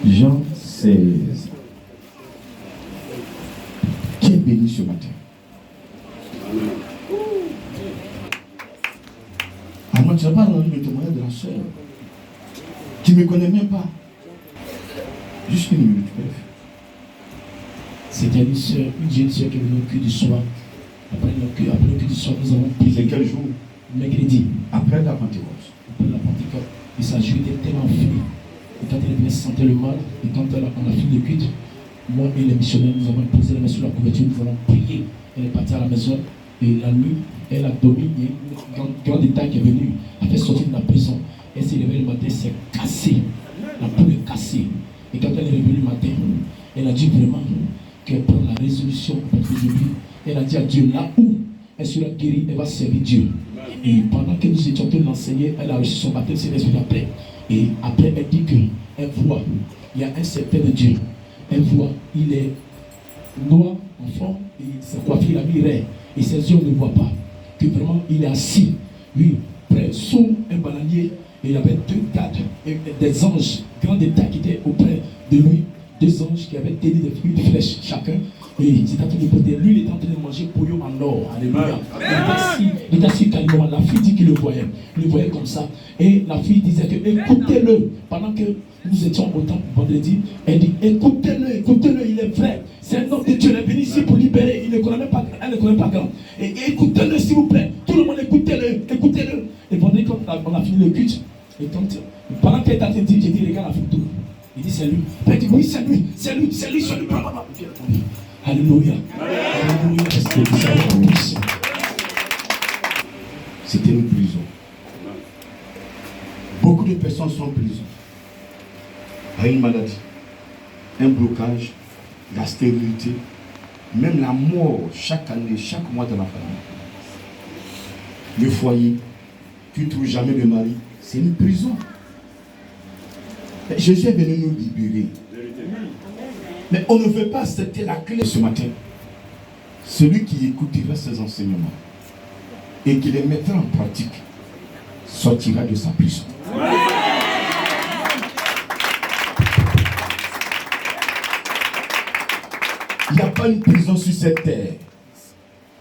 Jean 16. Qui est béni ce matin? Ah, moi, tu n'as pas entendu le témoignage de la soeur. Tu ne me connais même pas. Juste une minute, tu peux le faire. C'était une soeur, une jeune soeur qui est venue au culte du soir. Après le culte du soir, nous avons prié. C'est quel jour? Mercredi. Après la Pentecôte. Après la Pentecôte. Et sa joue était tellement fine. Et quand elle venait, sentait le mal. Et quand on a fini le culte, moi et les missionnaires, nous avons posé la main sur la couverture, nous avons prié. Elle est partie à la maison. Et la nuit, elle a dormi. Il y a une grande détail qui est venue. Elle a fait sortir de la prison. Elle s'est réveillée le matin, s'est cassée. La poule est cassée. Et quand elle est revenue le matin, elle a dit vraiment qu'elle prend la résolution à partir d'aujourd'hui. Elle a dit à Dieu, là où elle sera guérie, elle va servir Dieu. Et pendant que nous étions en train de l'enseigner, elle a reçu son baptême, c'est l'esprit après. Et après, elle dit qu'elle voit, il y a un secret de Dieu. Elle voit, il est noir, enfant, et sa coiffure, il a mis raie. Et ses yeux ne voient pas. Que vraiment, il est assis, lui, près, sous un bananier. Et il y avait deux gardes, et des anges, grands détails qui étaient auprès de lui. Deux anges qui avaient tenu une flèche chacun. Et il était en train de porter. Lui, il était en train de manger pouillot en or. Alléluia. Il était assis calmement. La fille dit qu'il le voyait. Il le voyait comme ça. Et la fille disait que écoutez-le. Pendant que nous étions au temple vendredi, elle dit écoutez-le, écoutez-le, il est vrai. C'est un homme de Dieu. Il est venu ici pour libérer. Il ne connaît même pas, elle ne connaît pas grand. Et écoutez-le, s'il vous plaît. Tout le monde, écoutez-le, écoutez-le. Et vendredi, quand on a fini le culte, et pendant qu'elle était en train de dire, j'ai dit, regarde la photo. Il dit, c'est lui. Elle dit, oui, c'est lui, c'est lui, c'est lui, c'est lui. Alléluia. Alléluia. C'était une prison. Beaucoup de personnes sont en prison. Il y a une maladie, un blocage, la stérilité, même la mort chaque année, chaque mois dans la famille. Le foyer, tu ne trouves jamais de mari, c'est une prison. Jésus est venu nous libérer. Mais on ne veut pas accepter la clé ce matin. Celui qui écoutera ses enseignements et qui les mettra en pratique sortira de sa prison. Il n'y a pas une prison sur cette terre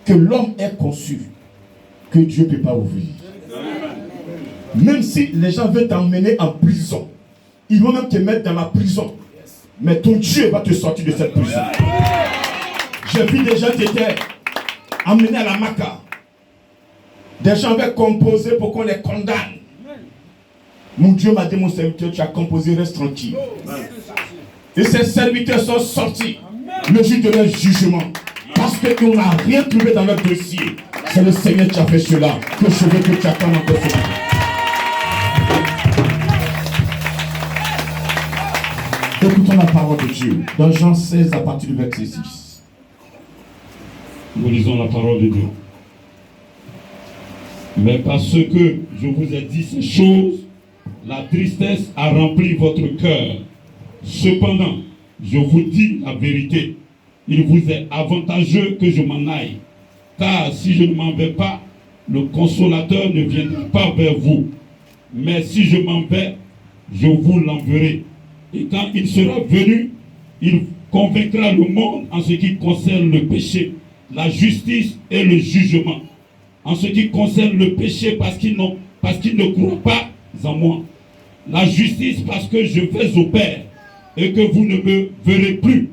que l'homme ait conçue que Dieu ne peut pas ouvrir. Même si les gens veulent t'emmener en prison, ils vont même te mettre dans la prison. Mais ton Dieu va te sortir de cette prison. J'ai vu des gens qui étaient emmenés à la Maca. Des gens avaient composé pour qu'on les condamne. Mon Dieu m'a dit, mon serviteur, tu as composé, reste tranquille. Et ces serviteurs sont sortis le jour de leur jugement. Parce qu'on n'a rien trouvé dans leur dossier. C'est le Seigneur qui a fait cela. Que je veux que tu attendes encore ce matin. Écoutons la parole de Dieu dans Jean 16 à partir du verset 6. Nous lisons la parole de Dieu. Mais parce que je vous ai dit ces choses, la tristesse a rempli votre cœur. Cependant, je vous dis la vérité. Il vous est avantageux que je m'en aille. Car si je ne m'en vais pas, le consolateur ne viendra pas vers vous. Mais si je m'en vais, je vous l'enverrai. Et quand il sera venu, il convaincra le monde en ce qui concerne le péché, la justice et le jugement. En ce qui concerne le péché, parce qu'ils ne croient pas en moi. La justice, parce que je vais au Père et que vous ne me verrez plus.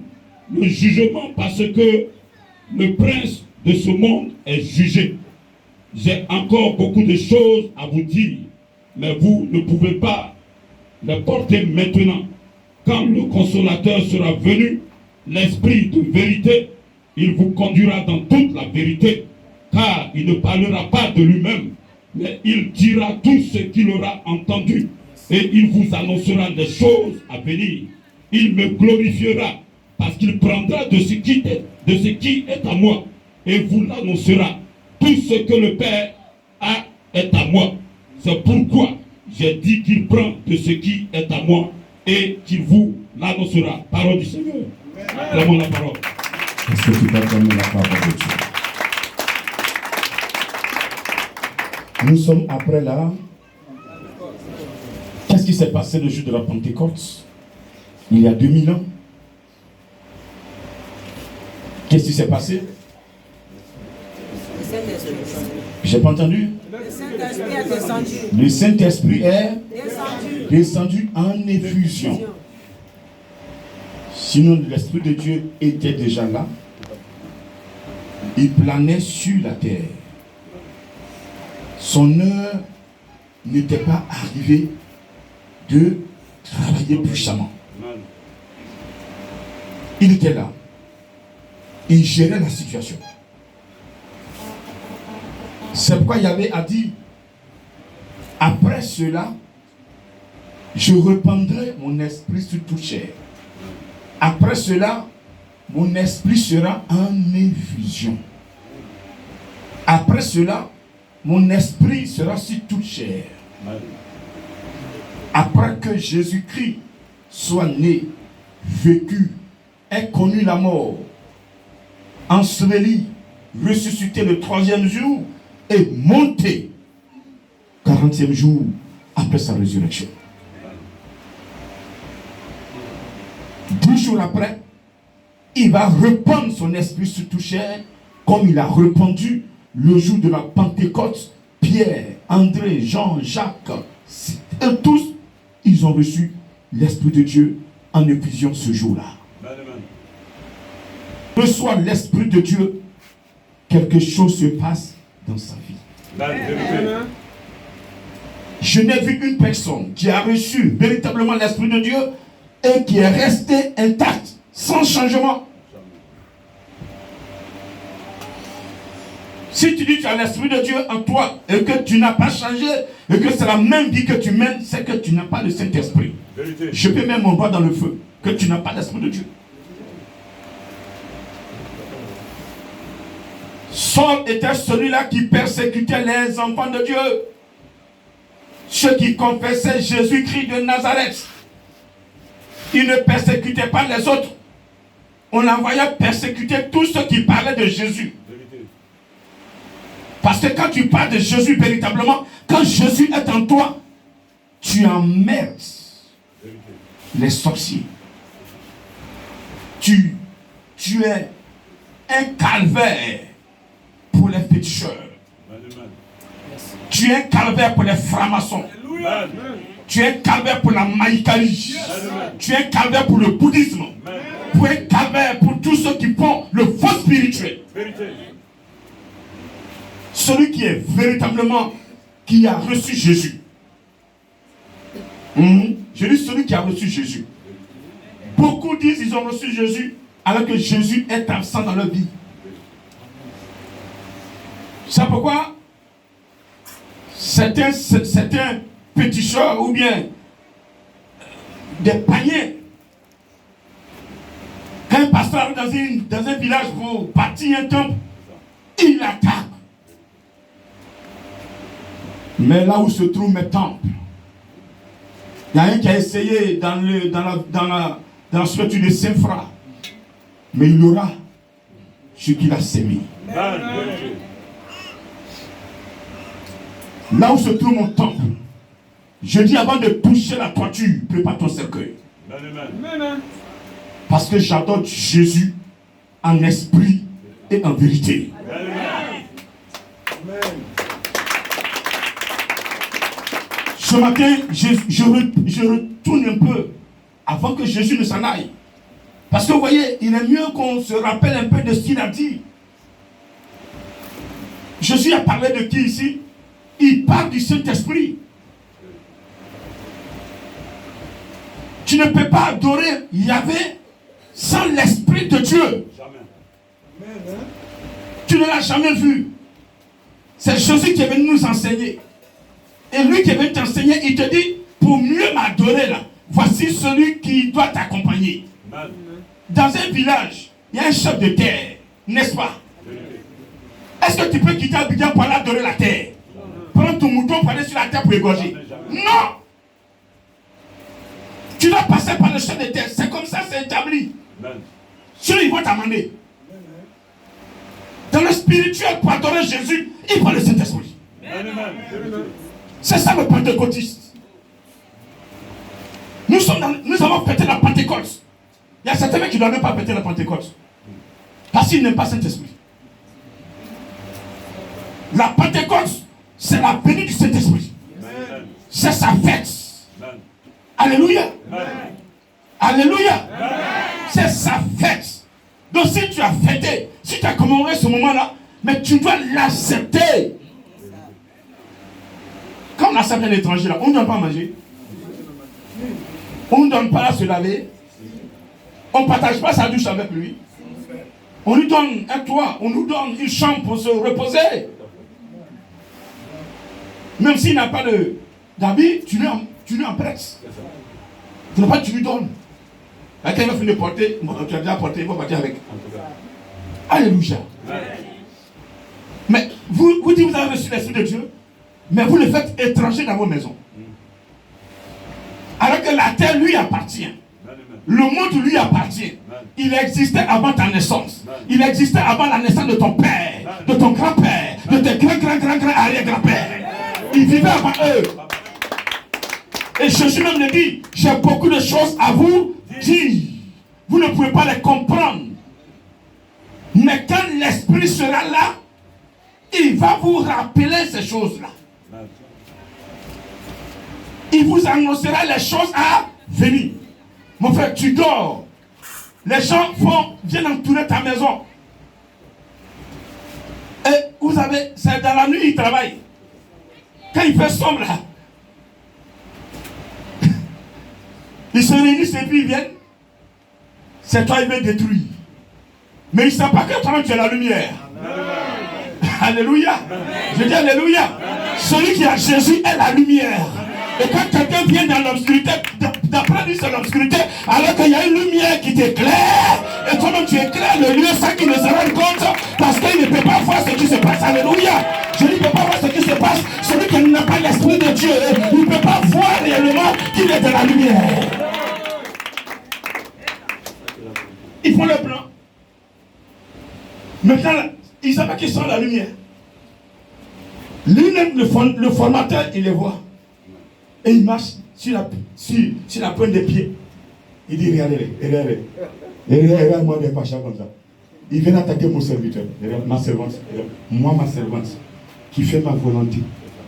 Le jugement, parce que le prince de ce monde est jugé. J'ai encore beaucoup de choses à vous dire, mais vous ne pouvez pas les porter maintenant. Quand le consolateur sera venu, l'esprit de vérité, il vous conduira dans toute la vérité, car il ne parlera pas de lui-même, mais il dira tout ce qu'il aura entendu, et il vous annoncera des choses à venir. Il me glorifiera, parce qu'il prendra de ce qui est à moi, et vous l'annoncera. Tout ce que le Père a est à moi. C'est pourquoi j'ai dit qu'il prend de ce qui est à moi, et qu'il vous l'annoncera. Parole du Seigneur. Vraiment la parole. Est-ce que tu vas donner la parole de Dieu? Nous sommes après là. Qu'est-ce qui s'est passé le jour de la Pentecôte? il y a 2000 ans, qu'est-ce qui s'est passé? J'ai pas entendu? Le Saint-Esprit est descendu. Le Saint-Esprit est descendu en effusion. Sinon, l'Esprit de Dieu était déjà là. Il planait sur la terre. Son heure n'était pas arrivée de travailler puissamment. Il était là. Il gérait la situation. C'est pourquoi Yahvé a dit, après cela, je répandrai mon esprit sur toute chair. Après cela, mon esprit sera en effusion. Après cela, mon esprit sera sur toute chair. Après que Jésus-Christ soit né, vécu, ait connu la mort, enseveli, ressuscité le 3e jour et monté 40e jour après sa résurrection. 10 jours après, il va répandre son esprit sur toute chair, comme il a répandu le jour de la Pentecôte. Pierre, André, Jean, Jacques, et tous, ils ont reçu l'Esprit de Dieu en effusion ce jour-là. Reçoit l'Esprit de Dieu, quelque chose se passe dans sa vie. Je n'ai vu une personne qui a reçu véritablement l'Esprit de Dieu et qui est restée intacte, sans changement. Si tu dis que tu as l'Esprit de Dieu en toi et que tu n'as pas changé et que c'est la même vie que tu mènes, c'est que tu n'as pas le Saint-Esprit. Je peux mettre mon doigt dans le feu, que tu n'as pas l'Esprit de Dieu. Saul était celui-là qui persécutait les enfants de Dieu. Ceux qui confessaient Jésus-Christ de Nazareth. Il ne persécutait pas les autres. On l'envoyait persécuter tous ceux qui parlaient de Jésus. Parce que quand tu parles de Jésus véritablement, quand Jésus est en toi, tu emmerdes les sorciers. Tu es un calvaire pour les féticheurs. Tu es un calvaire pour les francs-maçons. Tu es un calvaire pour la maïkaï. Tu es un calvaire pour le bouddhisme. Tu es un calvaire pour tous ceux qui font le faux spirituel. Celui qui est véritablement, qui a reçu Jésus. Je dis celui qui a reçu Jésus. Beaucoup disent qu'ils ont reçu Jésus alors que Jésus est absent dans leur vie. C'est pourquoi certains péticheurs ou bien des païens, quand un pasteur arrive dans un village pour bâtir un temple, il attaque. Mais là où se trouve mes temples, il y a un qui a essayé dans la structure de Saint-Fra, mais il aura ce qu'il a sémé. Là où se trouve mon temple, je dis avant de toucher la toiture, prépare ton cercueil. Parce que j'adore Jésus en esprit et en vérité. Ce matin, je retourne un peu avant que Jésus ne s'en aille. Parce que vous voyez, il est mieux qu'on se rappelle un peu de ce qu'il a dit. Jésus a parlé de qui ici? Il parle du Saint-Esprit. Tu ne peux pas adorer Yahvé sans l'Esprit de Dieu. Jamais. Tu ne l'as jamais vu. C'est Jésus qui est venu nous enseigner. Et lui qui est venu t'enseigner, il te dit, pour mieux m'adorer là, voici celui qui doit t'accompagner. Dans un village, il y a un chef de terre, n'est-ce pas? Est-ce que tu peux quitter Abidjan pour aller adorer la terre? Prendre ton mouton pour aller sur la terre pour égorger? Non! Tu dois passer par le chef de terre. C'est comme ça, c'est établi. Sinon, ils vont t'amener. Dans le spirituel, pour adorer Jésus, il prend le Saint-Esprit. C'est ça le pentecôtiste. Nous sommes nous avons fêté la Pentecôte. Il y a certains mecs qui ne doivent même pas fêter la Pentecôte. Parce qu'ils n'aiment pas Saint-Esprit. La Pentecôte, c'est la venue du Saint-Esprit. C'est sa fête. Alléluia. Alléluia. C'est sa fête. Donc si tu as fêté, si tu as commémoré ce moment-là, mais tu dois l'accepter. Quand on accepte un étranger là, on ne donne pas à manger. On ne donne pas à se laver. On ne partage pas sa douche avec lui. On lui donne un toit, on nous donne une chambre pour se reposer. Même s'il n'a pas d'habit, tu lui en prêtes. Tu n'as pas, tu lui donnes. Quand il va finir de porter, tu as déjà porté, il va partir avec. Alléluia. Mais vous dites que vous avez reçu l'Esprit de Dieu, mais vous le faites étranger dans vos maisons. Alors que la terre lui appartient. Le monde lui appartient. Il existait avant ta naissance. Il existait avant la naissance de ton père, de ton grand-père, de tes grand-arrière-grand-pères. Il vivait avant eux. Et Jésus même le dit, j'ai beaucoup de choses à vous dire. Vous ne pouvez pas les comprendre. Mais quand l'Esprit sera là, il va vous rappeler ces choses-là. Il vous annoncera les choses à venir. Mon frère, tu dors. Les gens viennent entourer ta maison. Et vous avez, c'est dans la nuit, ils travaillent. Quand il fait sombre là, ils se réunissent et puis ils viennent. C'est toi, ils veulent détruire. Mais ils ne savent pas que toi, tu es la lumière. Alléluia. Je dis Alléluia. Celui qui a Jésus est la lumière. Et quand quelqu'un vient dans l'obscurité, d'après lui c'est l'obscurité, alors qu'il y a une lumière qui t'éclaire, et toi-même tu éclaires le lieu sans qu'il ne se rende compte, parce qu'il ne peut pas voir ce qui se passe. Alléluia. Je ne peux pas voir ce qui se passe. Celui qui n'a pas l'Esprit de Dieu, il ne peut pas voir réellement qu'il est de la lumière. Ils font le plan. Maintenant, ils savent qu'ils sont la lumière. Lui-même, le formateur, il les voit. Et il marche sur la pointe des pieds. Il dit, regardez. Regarde-moi des pachas comme ça. Il vient attaquer mon serviteur, ma servante. Moi, ma servante, qui fait ma volonté,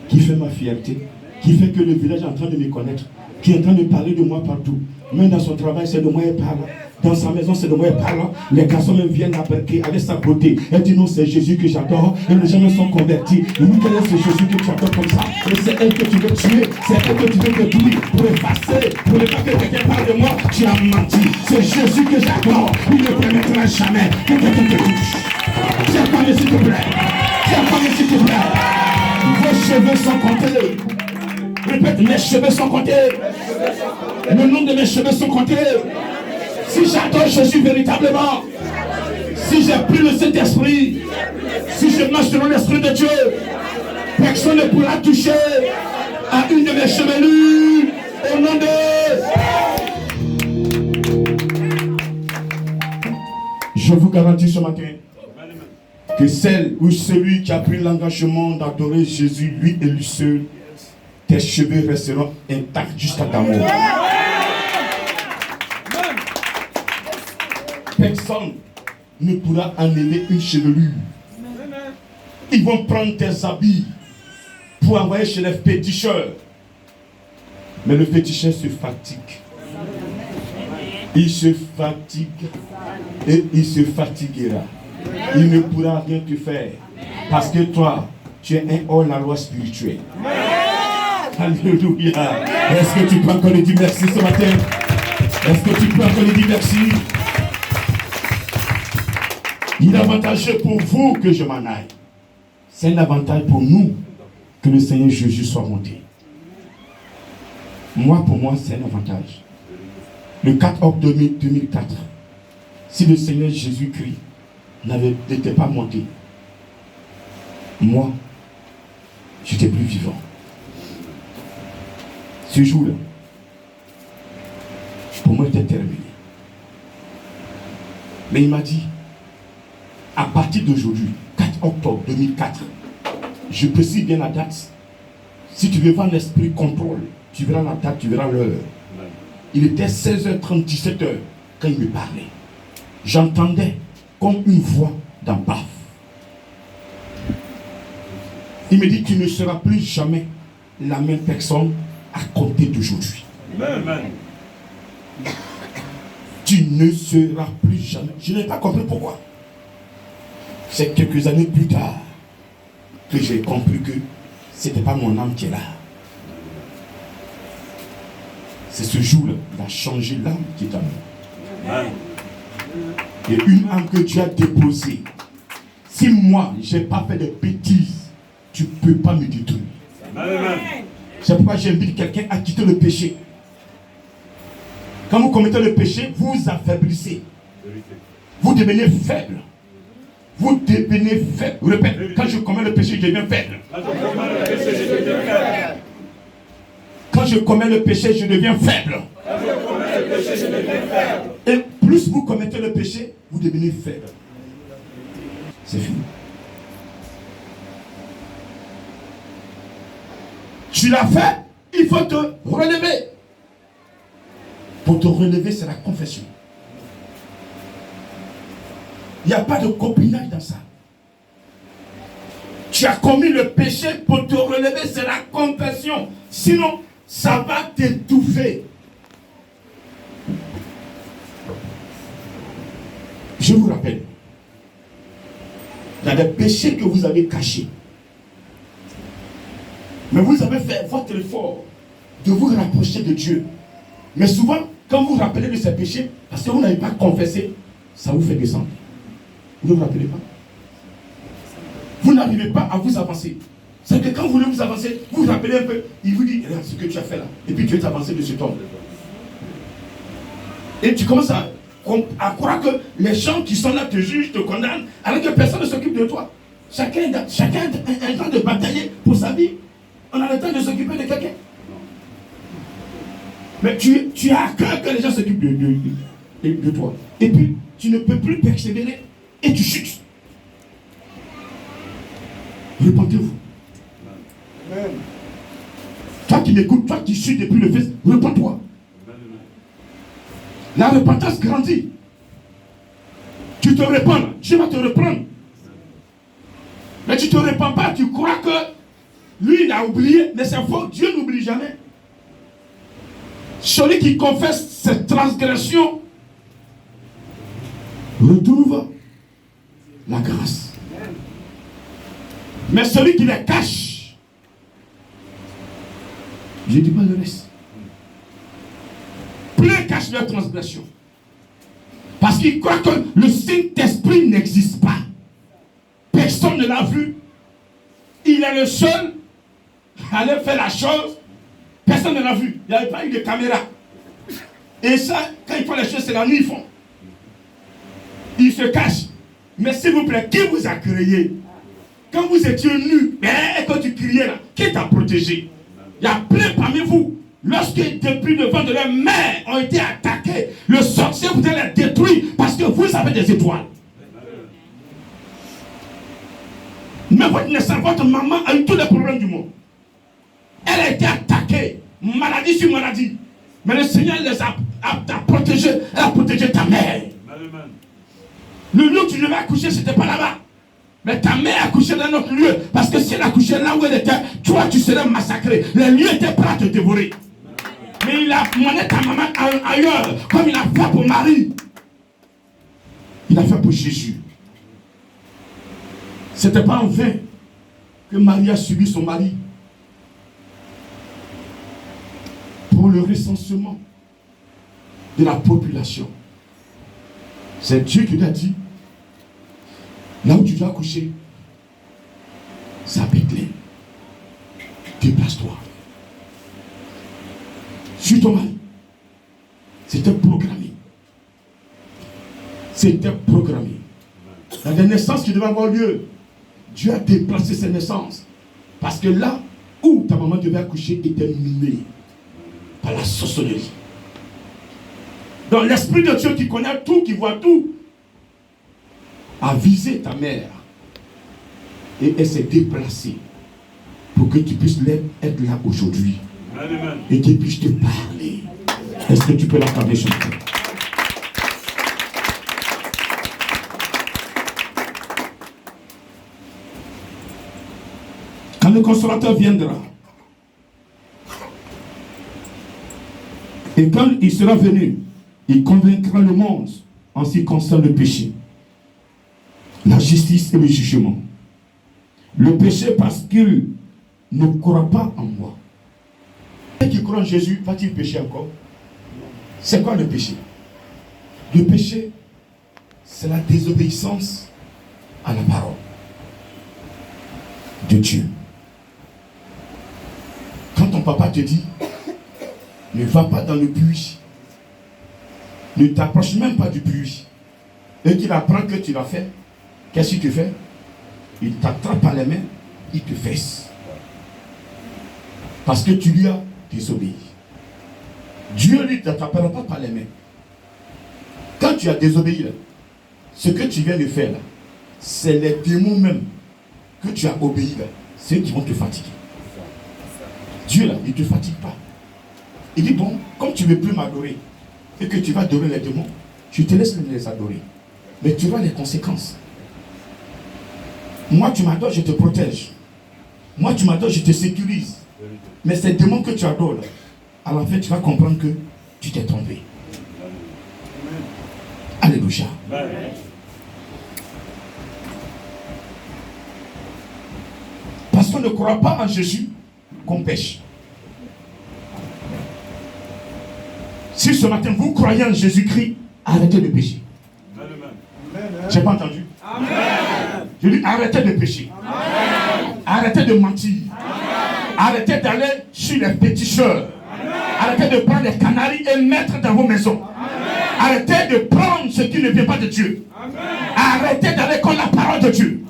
qui fait ma fierté, qui fait que le village est en train de me connaître, qui est en train de parler de moi partout. Même dans son travail, c'est de moi elle parle. Dans sa maison, c'est de moi elle parle. Les garçons même viennent attaquer avec sa beauté. Elle dit non, c'est Jésus que j'adore. Et les gens me sont convertis. Et oui, quel est ce Jésus que tu adores comme ça? Et c'est elle que tu veux tuer. C'est elle que tu veux détruire. Pour effacer. Pour ne pas que quelqu'un parle de moi. Tu as menti. C'est Jésus que j'adore. Il ne permettra jamais que quelqu'un te touche. Tiens-toi, s'il te plaît. Tiens-toi, s'il te plaît. Vos cheveux sont comptés. Répète, mes cheveux sont comptés. Le nom de mes cheveux sont comptés. Si j'adore Jésus véritablement, si j'ai pris le Saint-Esprit, si je marche selon l'Esprit de Dieu, personne ne pourra toucher à une de mes chevelures au nom de... Je vous garantis ce matin que celle ou celui qui a pris l'engagement d'adorer Jésus, lui et lui seul, tes cheveux resteront intacts jusqu'à ta mort. Personne ne pourra enlever une chevelure. Ils vont prendre tes habits pour envoyer chez les féticheurs. Mais le féticheur se fatigue. Il se fatigue et il se fatiguera. Il ne pourra rien te faire. Parce que toi, tu es un hors-la-loi spirituel. Alléluia. Est-ce que tu peux encore lui dire merci ce matin? Est-ce que tu peux encore lui dire merci? Il est avantageux pour vous que je m'en aille. C'est un avantage pour nous que le Seigneur Jésus soit monté. Pour moi, c'est un avantage. Le 4 octobre 2004, si le Seigneur Jésus-Christ n'était pas monté, moi, j'étais plus vivant. Ce jour-là, pour moi, c'était terminé. Mais il m'a dit, à partir d'aujourd'hui, 4 octobre 2004, je précise bien la date. Si tu veux voir l'esprit contrôle, tu verras la date, tu verras l'heure. Il était 16h30, 17h quand il me parlait. J'entendais comme une voix d'en bas. Il me dit, tu ne seras plus jamais la même personne à compter d'aujourd'hui. Amen. Tu ne seras plus jamais. Je n'ai pas compris pourquoi. C'est quelques années plus tard que j'ai compris que ce n'était pas mon âme qui est là. C'est ce jour-là, il a changé l'âme qui est en moi. Et une âme que Dieu a déposée. Si moi, je n'ai pas fait de bêtises, tu ne peux pas me détruire. Amen. C'est pourquoi j'invite quelqu'un à quitter le péché. Quand vous commettez le péché, vous vous affaiblissez. Vous devenez faible. Vous devenez faible. Je répète, quand je commets le péché, je deviens faible. Quand je commets le péché, je deviens faible. Et plus vous commettez le péché, vous devenez faible. C'est fini. Tu l'as fait, il faut te relever. Pour te relever, c'est la confession. Il n'y a pas de copinage dans ça. Tu as commis le péché, pour te relever, c'est la confession. Sinon, ça va t'étouffer. Je vous rappelle, il y a des péchés que vous avez cachés. Mais vous avez fait votre effort de vous rapprocher de Dieu. Mais souvent, quand vous vous rappelez de ces péchés, parce que vous n'avez pas confessé, ça vous fait descendre. Vous ne vous rappelez pas? Vous n'arrivez pas à vous avancer. C'est que quand vous voulez vous avancer, vous vous rappelez un peu, il vous dit, regarde ce que tu as fait là. Et puis tu es avancé de ce temps. Et tu commences à croire que les gens qui sont là te jugent, te condamnent, alors que personne ne s'occupe de toi. Chacun a un temps de batailler pour sa vie. On a le temps de s'occuper de quelqu'un. Mais tu as à cœur que les gens s'occupent de toi. Et puis, tu ne peux plus persévérer et tu chutes. Repentez-vous. Toi qui m'écoutes, toi qui chutes depuis le fils, repens-toi. La repentance grandit. Tu te repens, Dieu va te reprendre. Mais tu ne te repens pas, tu crois que lui il a oublié, mais c'est faux, Dieu n'oublie jamais. Celui qui confesse cette transgression retrouve la grâce. Mais celui qui les cache, je ne dis pas le reste. Plein cachent leur transgression. Parce qu'ils croient que le Saint-Esprit n'existe pas. Personne ne l'a vu. Il est le seul à aller faire la chose. Personne ne l'a vu. Il n'y avait pas eu de caméra. Et ça, quand ils font les choses, c'est la nuit ils font. Ils se cachent. Mais s'il vous plaît, qui vous a créé? Quand vous étiez nus, et quand tu criais là, qui t'a protégé? Il y a plein parmi vous. Lorsque depuis le vent de leur mère ont été attaqués, le sorcier vous a les détruit parce que vous avez des étoiles. Mais votre naissance, votre maman a eu tous les problèmes du monde. Elle a été attaquée, maladie sur maladie. Mais le Seigneur les a protégés. Elle a protégé ta mère. Le lieu où tu devais accoucher, ce n'était pas là-bas. Mais ta mère a accouché dans un autre lieu. Parce que si elle accouchait là où elle était, toi tu serais massacré. Les lieux étaient prêts à te dévorer. Mais il a mené ta maman ailleurs, comme il a fait pour Marie. Il a fait pour Jésus. Ce n'était pas en vain que Marie a subi son mari. Pour le recensement de la population. C'est Dieu qui lui a dit, là où tu dois accoucher, c'est à Bethléem. Déplace-toi. Suis ton mari. C'était programmé. C'était programmé. Il y a des naissances qui devaient avoir lieu. Dieu a déplacé ces naissances. Parce que là où ta maman devait accoucher était minée par la sorcellerie. Donc l'Esprit de Dieu qui connaît tout, qui voit tout, a visé ta mère. Et elle s'est déplacée pour que tu puisses être là aujourd'hui. Et qu'elle puisse te parler. Est-ce que tu peux l'accorder sur toi? Quand le consolateur viendra, et quand il sera venu, il convaincra le monde en ce qui concerne le péché, la justice et le jugement. Le péché parce qu'il ne croit pas en moi. Et qui croit en Jésus, va-t-il pécher encore? C'est quoi le péché? Le péché, c'est la désobéissance à la parole de Dieu. Quand ton papa te dit, ne va pas dans le puits, ne t'approche même pas du puits, et qu'il apprend que tu l'as fait, qu'est-ce que tu fais? Il t'attrape par les mains, il te fesse. Parce que tu lui as désobéi. Dieu lui ne t'attrapera pas par les mains. Quand tu as désobéi, là, ce que tu viens de faire, là, c'est les démons même que tu as obéi, là, ceux qui vont te fatiguer. Dieu, là, il ne te fatigue pas. Il dit, bon, comme tu ne veux plus m'adorer et que tu vas adorer les démons, je te laisse les adorer. Mais tu vois les conséquences. Moi, tu m'adores, je te protège. Moi, tu m'adores, je te sécurise. Mais ces démons que tu adores, là, à la fin, tu vas comprendre que tu t'es trompé. Alléluia. Parce qu'on ne croit pas en Jésus qu'on pêche. Si ce matin vous croyez en Jésus-Christ, arrêtez de pécher. J'ai pas entendu. Amen. Je dis arrêtez de pécher. Amen. Arrêtez de mentir. Amen. Arrêtez d'aller sur les péticheurs. Amen. Arrêtez de prendre les canaris et mettre dans vos maisons. Amen. Arrêtez de prendre ce qui ne vient pas de Dieu. Amen. Arrêtez d'aller contre la parole de Dieu.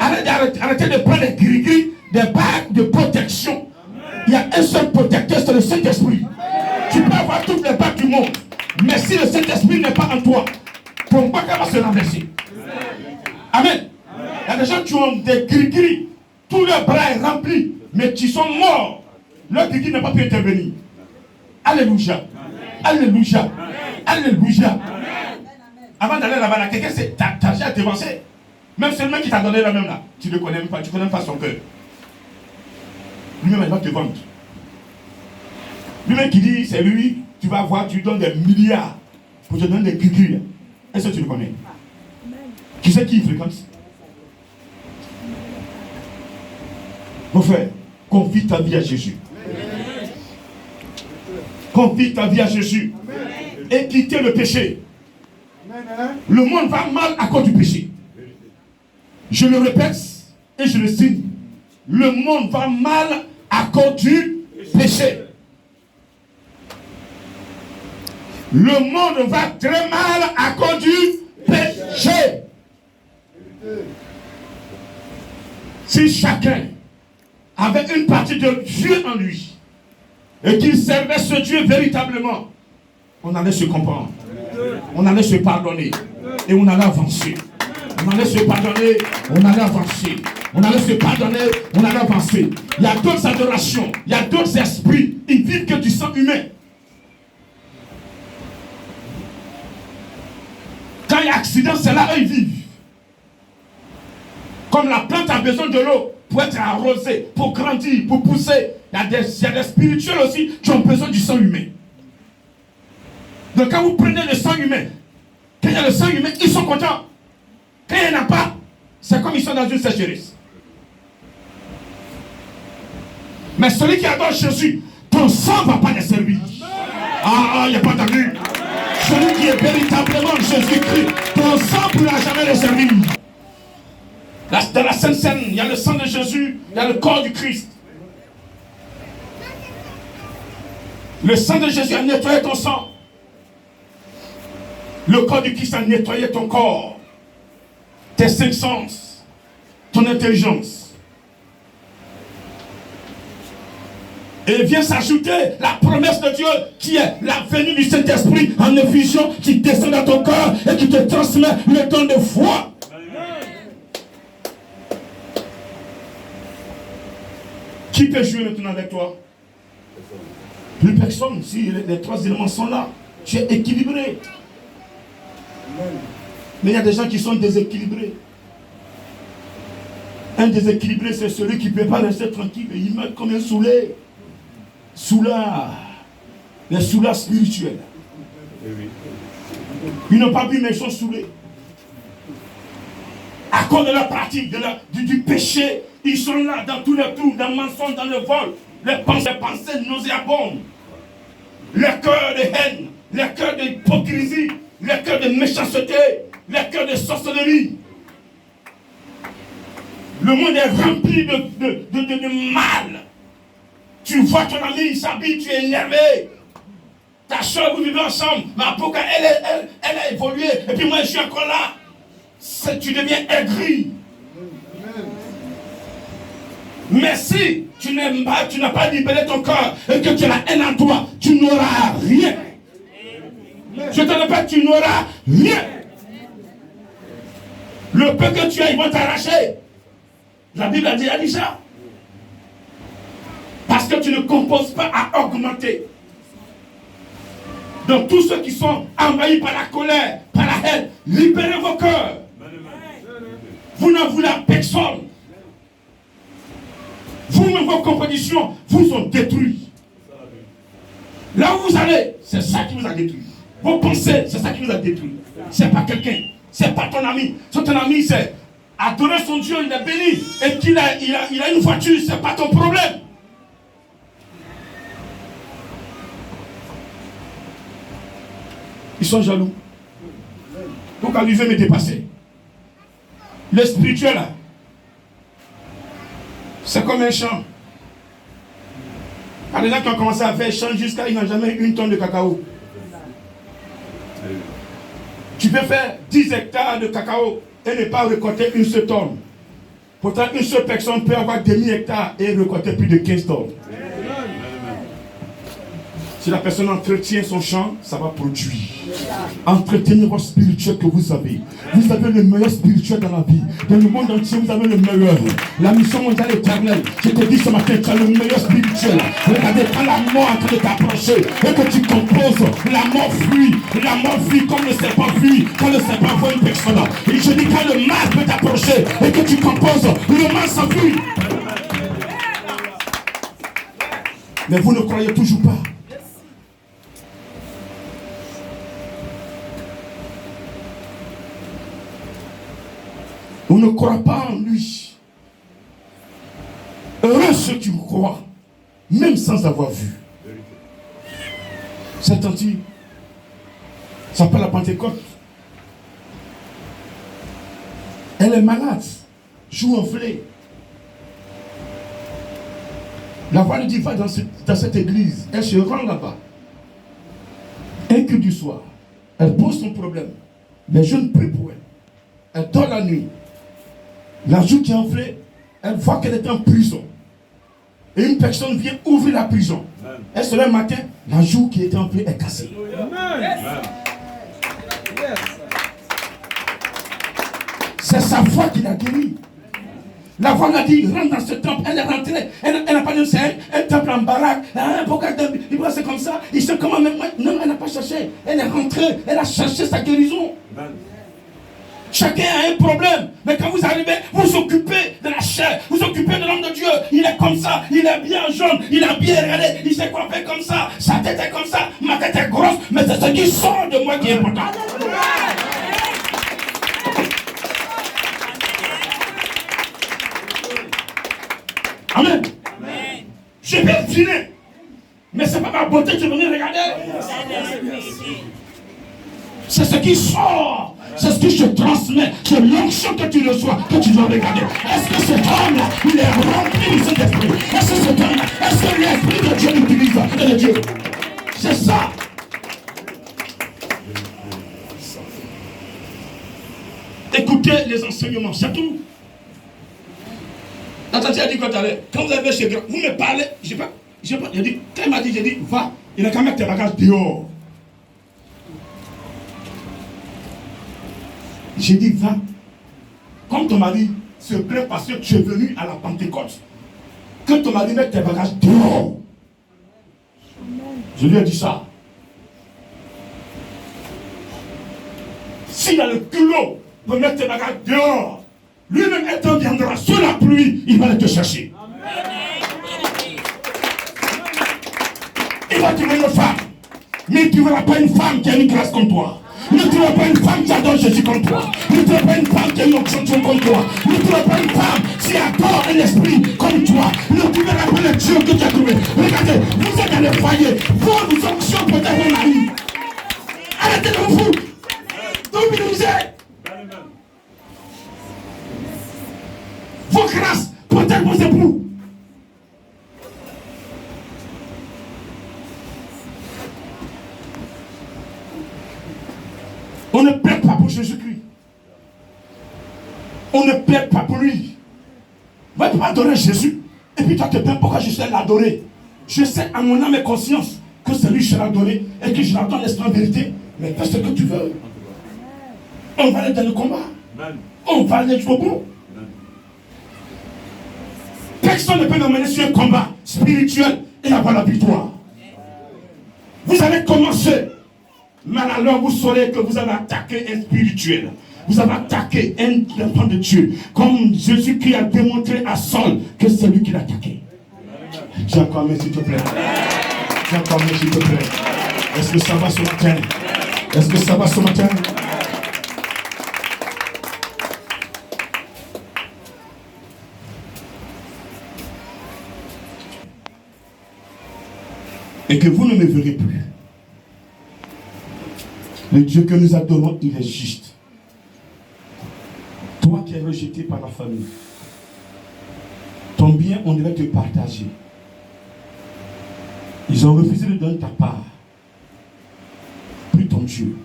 Arrêtez de prendre les gris-gris, des bagues de protection. Amen. Il y a un seul protecteur, c'est le Saint-Esprit. Tu peux avoir toutes les bagues du monde, mais si le Saint-Esprit n'est pas en toi, ton bague va se renverser. Amen. Il y a des gens qui ont des gris-gris, tout leur bras est rempli, mais qui sont morts. Leur gris-gris n'a pas pu intervenir. Alléluia. Alléluia. Alléluia. Avant d'aller là-bas, quelqu'un t'a déjà dévancé. Même celui qui t'a donné la même là, tu ne le connais même pas, tu ne connais même pas son cœur. Lui-même, il va te vendre. Lui-même qui dit, c'est lui, tu vas voir, tu lui donnes des milliards pour te donner des gris-gris. Est-ce que tu le connais? Qui c'est qui fréquente? Mon frère, confie ta vie à Jésus. Confie ta vie à Jésus. Et quittez le péché. Le monde va mal à cause du péché. Je le répète et je le signe. Le monde va mal à cause du péché. Le monde va très mal à cause du péché. Si chacun avait une partie de Dieu en lui et qu'il servait ce Dieu véritablement, on allait se comprendre, on allait se pardonner et on allait avancer. On allait se pardonner, on allait avancer. On allait se pardonner, on allait avancer. Il y a d'autres adorations, il y a d'autres esprits, ils vivent que du sang humain. Quand il y a accident, c'est là où ils vivent. Comme la plante a besoin de l'eau pour être arrosée, pour grandir, pour pousser. Il y a des spirituels aussi qui ont besoin du sang humain. Donc quand vous prenez le sang humain, quand il y a le sang humain, ils sont contents. Quand il n'y en a pas, c'est comme ils sont dans une sécheresse. Mais celui qui adore Jésus, ton sang ne va pas les servir. Ah, il n'y a pas d'abus. Celui qui est véritablement Jésus-Christ, ton sang ne pourra jamais les servir. Dans la Sainte Seine, il y a le sang de Jésus, il y a le corps du Christ. Le sang de Jésus a nettoyé ton sang. Le corps du Christ a nettoyé ton corps, tes cinq sens, ton intelligence. Et vient s'ajouter la promesse de Dieu qui est la venue du Saint-Esprit en effusion qui descend dans ton corps et qui te transmet le don de foi. Qui peut jouer maintenant avec toi? Plus personne. Si les trois éléments sont là, tu es équilibré. Mais il y a des gens qui sont déséquilibrés. Un déséquilibré, c'est celui qui ne peut pas rester tranquille. Il meurt comme un saoulé. Soulard. Les soulards spirituels. Ils n'ont pas bu, mais ils sont saoulés. À cause de la pratique du péché, ils sont là dans tous les trous, dans le mensonge, dans le vol. Les pensées nauséabondes. Les cœurs de haine, les cœurs d'hypocrisie, les cœurs de méchanceté, les cœurs de sorcellerie. Le monde est rempli de mal. Tu vois ton ami, il s'habille, tu es énervé. Ta soeur, vous vivez ensemble. Mais pourquoi elle a évolué, et puis moi je suis encore là. Tu deviens aigri. Mais si tu n'aimes pas, tu n'as pas libéré ton corps et que tu as la haine en toi, tu n'auras rien. Je te répète, tu n'auras rien. Le peu que tu as, ils vont t'arracher. La Bible a dit ça. Parce que tu ne composes pas à augmenter. Donc tous ceux qui sont envahis par la colère, par la haine, libérez vos cœurs. Vous n'en voulez à personne. Vous-même, vos compositions vous ont détruit. Là où vous allez, c'est ça qui vous a détruit. Vos pensées, c'est ça qui vous a détruit. C'est pas quelqu'un, c'est pas ton ami. Ton ami, c'est adorer son Dieu, il est béni. Et qu'il a une voiture, c'est pas ton problème. Ils sont jaloux. Donc, lui veut me dépasser. Le spirituel, là, c'est comme un champ. Il y a des gens qui ont commencé à faire champ jusqu'à ils n'ont jamais eu une tonne de cacao. Tu peux faire 10 hectares de cacao et ne pas récolter une seule tonne. Pourtant, une seule personne peut avoir demi-hectare et récolter plus de 15 tonnes. Si la personne entretient son champ, ça va produire. Entretenez votre spirituel que vous avez. Vous avez le meilleur spirituel dans la vie. Dans le monde entier, vous avez le meilleur. La mission mondiale éternelle. Je te dis ce matin, tu as le meilleur spirituel. Regardez, quand la mort est en train de t'approcher et que tu composes, la mort fuit. La mort fuit comme le serpent fuit. Quand le serpent voit une personne. Et je dis, quand le mal peut t'approcher et que tu composes, le mal s'enfuit. Mais vous ne croyez toujours pas. On ne croit pas en lui. Heureux ceux qui croient, même sans avoir vu. Cette antique s'appelle la Pentecôte. Elle est malade, joue enflée. La voix lui dit, va dans cette église. Elle se rend là-bas. Un culte du soir. Elle pose son problème. Les jeunes prient pour elle. Elle dort la nuit. La joue qui est enflée, elle voit qu'elle est en prison. Et une personne vient ouvrir la prison. Elle se lève le matin, la joue qui était enflée est cassée. C'est sa foi qui l'a guéri. La voix l'a dit, rentre dans ce temple. Elle est rentrée. Elle n'a pas dit, c'est un temple en baraque. C'est comme ça. Il sait comment même. Non, elle n'a pas cherché. Elle est rentrée. Elle a cherché sa guérison. Chacun a un problème. Mais quand vous arrivez, vous occupez de la chair. Vous occupez de l'homme de Dieu. Il est comme ça. Il est bien jaune. Il a bien regardé. Il s'est coiffé comme ça. Sa tête est comme ça. Ma tête est grosse. Mais c'est ce qui sort de moi qui est important. Amen. Je vais dîner. Mais ce n'est pas ma beauté qui est venue regarder. C'est ce qui sort. C'est ce que je transmets. C'est l'onction que tu reçois, que tu dois regarder. Est-ce que cet homme-là, il est rempli de cet esprit? Est-ce que cet homme-là, est-ce que l'esprit de Dieu l'utilise? De Dieu. C'est ça. Écoutez les enseignements, c'est tout. Attendez, a dit quoi tout à l'heure? Quand vous avez chez grand, vous me parlez, j'ai dit, quand il m'a dit, j'ai dit, va, il a qu'à mettre tes bagages dehors. J'ai dit, va. Comme ton mari se plaint parce que tu es venu à la Pentecôte, que ton mari mette tes bagages dehors. Je lui ai dit ça. S'il a le culot de mettre tes bagages dehors, lui-même étant viendra sous la pluie, il va aller te chercher. Il va trouver une femme. Mais tu ne verras pas une femme qui a une grâce comme toi. Ne trouveras pas une femme qui adore Jésus comme toi. Ne trouveras pas une femme qui a une onction comme toi. Ne trouveras pas une femme qui adore un esprit comme toi. Ne trouveras pas le Dieu que tu as trouvé. Regardez, vous êtes dans le foyer. Vos onctions peut-être vont arriver. Arrêtez de vous foutre. Dominisez. Vos grâces, peut-être vos époux. On ne plaide pas pour Jésus-Christ. On ne plaide pas pour lui. Va pas adorer Jésus. Et puis toi te plains pourquoi je sais l'adorer. Je sais à mon âme et conscience que c'est lui que je l'ai adoré et que je l'attends l'esprit en vérité. Mais fais ce que tu veux. On va aller dans le combat. On va aller jusqu'au bout. Personne ne peut nous mener sur un combat spirituel et avoir la victoire. Vous allez commencer. Mais alors vous saurez que vous avez attaqué un spirituel. Vous avez attaqué un enfant de Dieu. Comme Jésus-Christ a démontré à Saul que c'est lui qui l'a attaqué. Dis encore mais s'il te plaît. Dis encore mais s'il te plaît. Est-ce que ça va ce matin? Est-ce que ça va ce matin? Et que vous ne me verrez plus. Le Dieu que nous adorons, il est juste. Toi qui es rejeté par la famille, ton bien, on devait te partager. Ils ont refusé de donner ta part. Plus ton Dieu.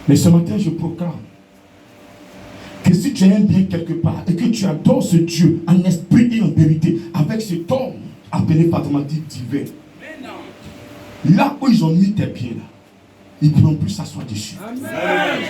Mais ce matin, je proclame que si tu as un bien quelque part et que tu adores ce Dieu en esprit et en vérité, avec cet homme appelé paternité divin, là où ils ont mis tes pieds là, ils ne pourront plus s'asseoir dessus. Amen.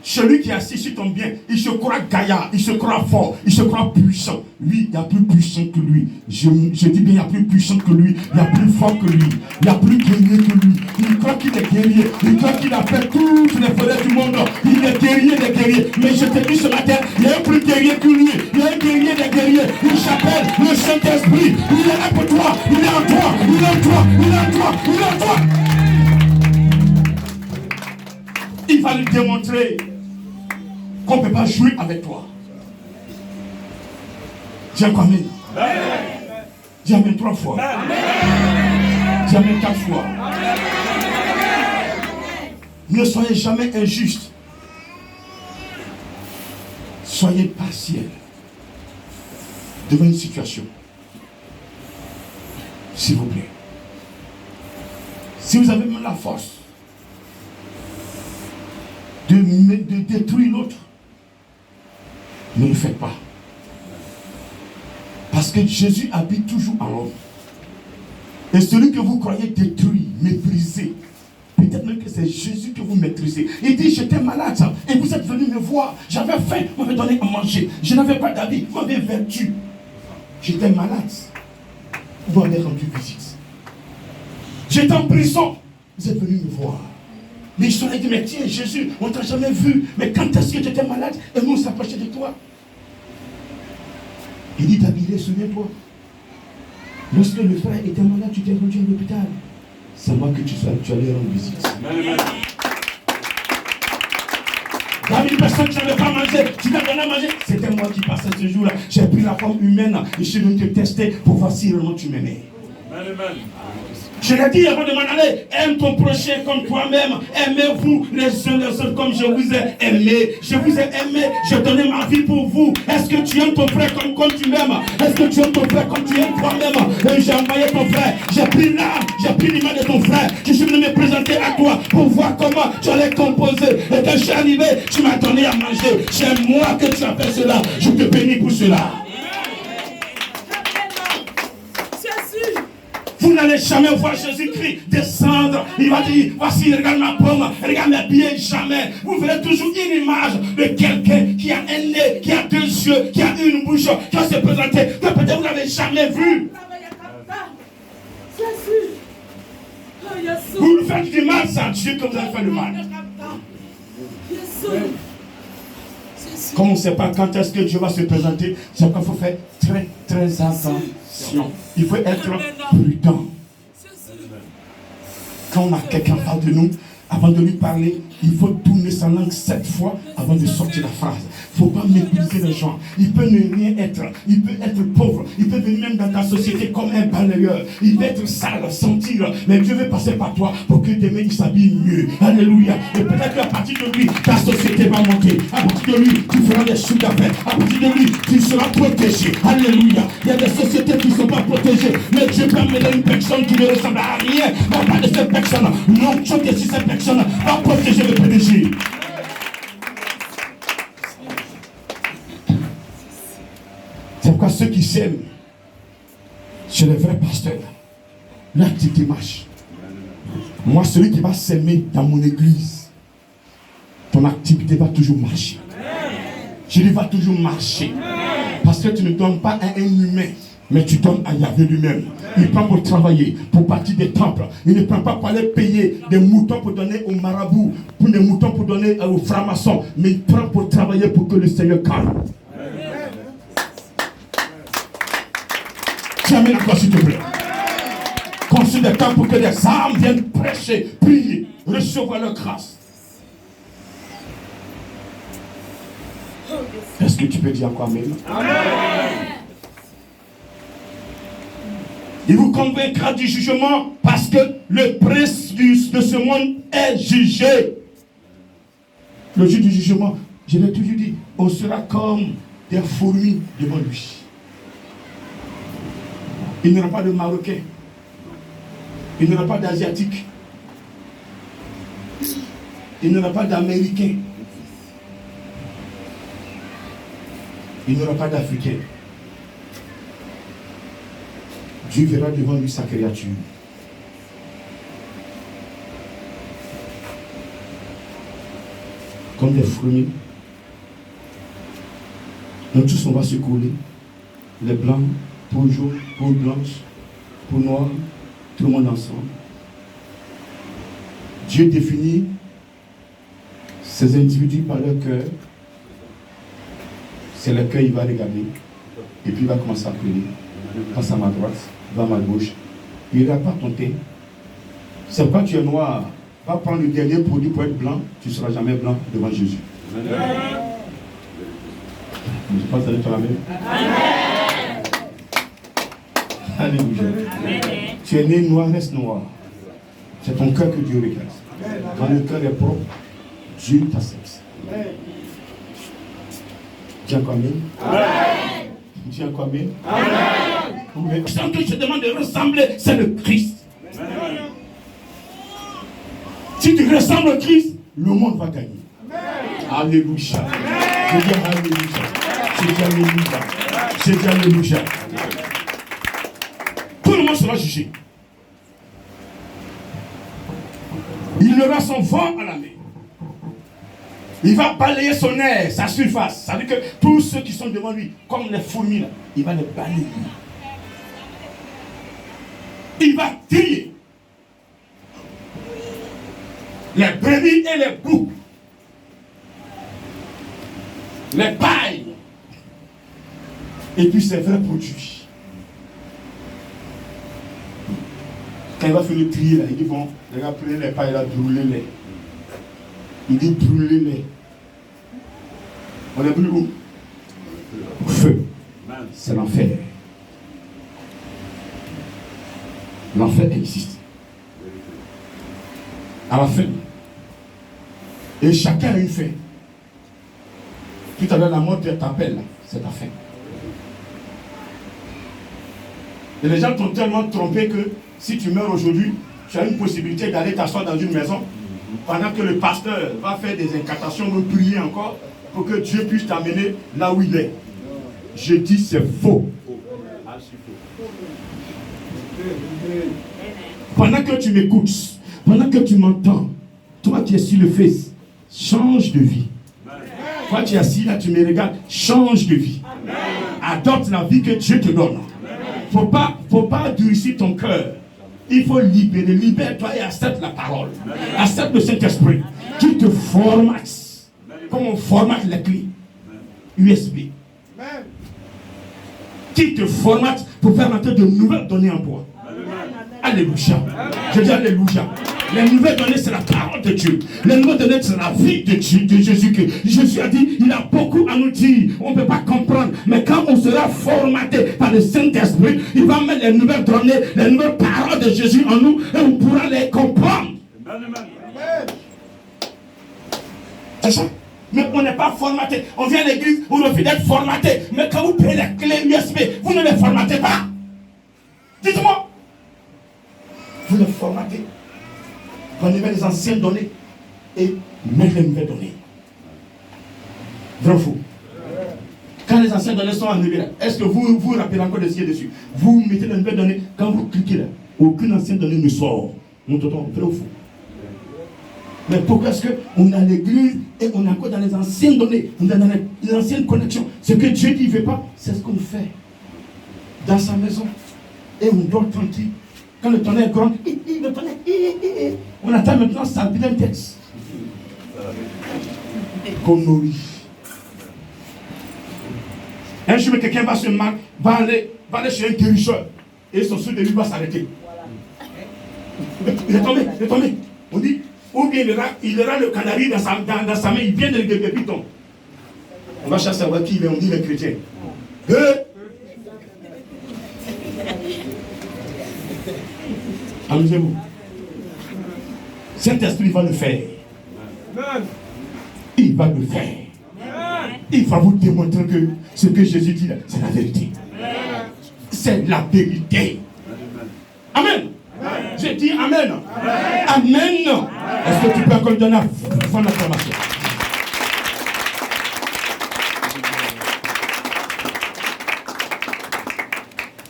Celui qui est assis sur ton bien, il se croit gaillard, il se croit fort, il se croit puissant. Lui, il y a plus puissant que lui. Je dis bien, il y a plus puissant que lui, il y a plus fort que lui, il y a plus guerrier que lui. Il croit qu'il est guerrier, il croit qu'il a fait toutes les forêts du monde. Il est guerrier des guerriers. Mais je te dis ce matin, il y a un plus guerrier que lui. Il y a un guerrier des guerriers. Il s'appelle le Saint-Esprit. Il est là pour toi, il est en toi, il est en toi, il est en toi, il est en toi. Il va lui démontrer qu'on ne peut pas jouer avec toi. Dis encore amen. Dis amen 3 fois. Dis amen 4 fois. Ne soyez jamais injuste. Soyez partiel devant une situation. S'il vous plaît. Si vous avez même la force de détruire l'autre, ne le faites pas. Parce que Jésus habite toujours en l'homme. Et celui que vous croyez détruire, mépriser, peut-être même que c'est Jésus que vous maîtrisez. Il dit, j'étais malade et vous êtes venus me voir. J'avais faim, vous m'avez donné à manger. Je n'avais pas d'habit, vous m'avez vertu. J'étais malade. Vous m'avez rendu visite. J'étais en prison. Vous êtes venus me voir. Mais ils sont dit, mais tiens, Jésus, on ne t'a jamais vu. Mais quand est-ce que tu étais malade et nous on s'approchait de toi? Il dit, David, souviens-toi. Lorsque le frère était malade, tu t'es rendu à l'hôpital. C'est moi que tu allais rendre visite. David, personne qui n'avait pas mangé, tu t'as donné à manger. C'était moi qui passais ce jour-là. J'ai pris la forme humaine et je suis venu te tester pour voir si vraiment tu m'aimais. Je l'ai dit avant de m'en aller, aime ton prochain comme toi-même. Aimez-vous les uns les autres comme je vous ai aimé. Je vous ai aimé, j'ai donné ma vie pour vous. Est-ce que tu aimes ton frère comme tu m'aimes? Est-ce que tu aimes ton frère comme tu aimes toi-même? Et j'ai envoyé ton frère, j'ai pris l'âme, j'ai pris l'image de ton frère. Je suis venu me présenter à toi pour voir comment tu allais composer. Et quand je suis arrivé, tu m'as donné à manger. C'est moi que tu as fait cela. Je te bénis pour cela. Vous n'allez jamais voir Jésus-Christ descendre. Il va dire, voici, regarde ma pomme, regarde mes pieds, jamais. Vous verrez toujours une image de quelqu'un qui a un nez, qui a 2 yeux, qui a une bouche, qui va se présenter, que peut-être vous n'avez jamais vu. Vous lui faites du mal, c'est à Dieu que vous avez fait le mal. Comme on ne sait pas quand est-ce que Dieu va se présenter, c'est qu'il faut faire très très attention. Il faut être prudent. Quand on a quelqu'un en face de nous, avant de lui parler, il faut tourner sa langue 7 fois avant de sortir la phrase. Il ne faut pas mépriser les gens. Il peut ne rien être. Il peut être pauvre. Il peut venir même dans ta société comme un balayeur. Il peut être sale, sentir. Mais Dieu veut passer par toi pour que demain il s'habille mieux. Alléluia. Et peut-être qu'à partir de lui, ta société va monter. À partir de lui, tu feras des choses d'affaires. À partir de lui, tu seras protégé. Alléluia. Il y a des sociétés qui ne sont pas protégées. Mais Dieu peut amener une personne qui ne ressemble à rien. Va pas de cette personne. Non, tu es si cette personne va protéger le PDG. C'est pourquoi ceux qui s'aiment, chez les vrais pasteurs, l'activité marche. Moi, celui qui va s'aimer dans mon église, ton activité va toujours marcher. Je dis va toujours marcher. Parce que tu ne donnes pas à un humain, mais tu donnes à Yahvé lui-même. Il prend pour travailler, pour bâtir des temples. Il ne prend pas pour aller payer des moutons pour donner aux marabouts, pour des moutons pour donner aux francs-maçons, mais il prend pour travailler pour que le Seigneur calme. Jamais la croix, s'il te plaît. Construis des temps pour que les âmes viennent prêcher, prier, recevoir leur grâce. Est-ce que tu peux dire quoi, Amen? Il vous convaincra du jugement parce que le prince de ce monde est jugé. Le jour du jugement, je l'ai toujours dit, on sera comme des fourmis devant lui. Il n'y aura pas de Marocains. Il n'y aura pas d'Asiatiques. Il n'y aura pas d'Américains. Il n'y aura pas d'Africains. Dieu verra devant lui sa créature. Comme des fourmis. Donc tous on va se coller. Les blancs, peau jaune, peau blanche, peau noire, tout le monde ensemble. Dieu définit ces individus par leur cœur. C'est le cœur, il va regarder. Et puis il va commencer à prier. Passe à ma droite, va à ma gauche. Il ne va pas tenter. C'est pourquoi tu es noir. Va prendre le dernier produit pour être blanc. Tu ne seras jamais blanc devant Jésus. Amen. Je pense à toi la même. Alléluia. Tu es né noir, reste noir. C'est ton cœur que Dieu regarde. Quand le cœur est propre, Dieu t'accepte. Dis encore amen. Dis encore amen. Amen. Ce que je demande de ressembler, c'est le Christ. Amen. Si tu ressembles au Christ, le monde va gagner. Amen. Alléluia. Je dis alléluia. Je dis alléluia. Je dis alléluia. Tout le monde sera jugé. Il aura son vent à la main. Il va balayer son air, sa surface. Ça veut dire que tous ceux qui sont devant lui, comme les fourmis, là, il va les balayer. Il va trier les brebis et les boucs, les pailles, et puis ses vrais produits. Quand il va faire le trier, là, il dit bon, les gars, prenez les pailles là, brûlez-les. Il dit brûlez-les. On est brûlé où? Feu. C'est l'enfer. L'enfer existe. À la fin. Et chacun a une fin. Tout à l'heure, la mort t'appelle, c'est ta fin. Et les gens t'ont tellement trompé que si tu meurs aujourd'hui, tu as une possibilité d'aller t'asseoir dans une maison pendant que le pasteur va faire des incantations, me prier encore pour que Dieu puisse t'amener là où il est. Je dis c'est faux. Pendant que tu m'écoutes, pendant que tu m'entends, toi qui es sur le face, change de vie. Toi tu es assis là, tu me regardes, change de vie. Adopte la vie que Dieu te donne. Faut pas durcir ton cœur. Il faut libérer. Libère-toi et accepte la parole. Accepte le Saint-Esprit. Qui te formate. Comme on formate les clés USB. Qui te formate pour faire entrer de nouvelles données en toi. Alléluia. Je dis alléluia. Les nouvelles données, c'est la parole de Dieu. Les nouvelles données, c'est la vie de Dieu, de Jésus. Jésus a dit, il a beaucoup à nous dire. On ne peut pas comprendre. Mais quand on sera formaté par le Saint-Esprit, il va mettre les nouvelles données, les nouvelles paroles de Jésus en nous et on pourra les comprendre. C'est ça. Mais on n'est pas formaté. On vient à l'église, on refuse d'être formaté. Mais quand vous prenez les clés USB, vous ne les formatez pas. Dites-moi. Vous les formatez. Vous enlevez les anciennes données et mettez les nouvelles données. Vrai ou faux? Quand les anciennes données sont enlevées, est-ce que vous vous rappelez encore de ce qui est dessus? Vous mettez les nouvelles données, quand vous cliquez là, aucune ancienne donnée ne sort. Montre-toi, vrai ou faux? Mais pourquoi est-ce qu'on a l'église et on est encore dans les anciennes données, on est dans les anciennes connexions? Ce que Dieu dit, il ne fait pas, c'est ce qu'on fait dans sa maison. Et on dort tranquille. Quand le tonnerre est grand, on attend maintenant ça bien texte. Qu'on nourrit. Un jour, quelqu'un va se marrer, va aller chez un guérisseur. Et son souffle de lui va s'arrêter. Il est tombé. On dit, ou bien il aura le canari dans sa main, il vient de depuis tombe. On va chercher à voir qui il est, on dit les chrétiens. Amusez-vous. Saint-Esprit va le faire. Il va le faire. Il va vous démontrer que ce que Jésus dit là, c'est la vérité. C'est la vérité. Amen. J'ai dit Amen. Amen. Est-ce que tu peux encore lui donner la fin de la formation?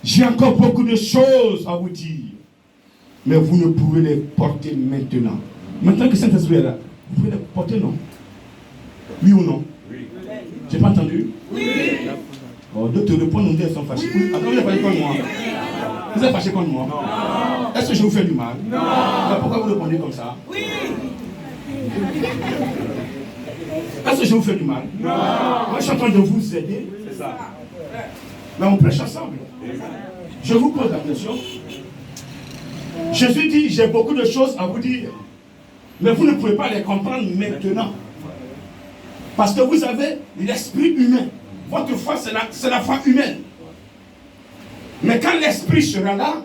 J'ai encore beaucoup de choses à vous dire. Mais vous ne pouvez les porter maintenant. Maintenant que Saint-Esprit est là, vous pouvez les porter, non? Oui ou non? Oui. J'ai pas entendu? Oui. Bon, d'autres te répondent, on dit elles sont fâchées. Oui. Attends, vous êtes fâchés contre moi? Vous êtes fâchés contre moi? Non. Est-ce que je vous fais du mal? Non. Alors pourquoi vous répondez comme ça? Oui. Est-ce que je vous fais du mal? Non. Moi, je suis en train de vous aider. C'est ça. Mais on prêche ensemble. Je vous pose la question. Jésus dit, j'ai beaucoup de choses à vous dire, mais vous ne pouvez pas les comprendre maintenant. Parce que vous avez l'esprit humain. Votre foi, c'est la foi humaine. Mais quand l'esprit sera là,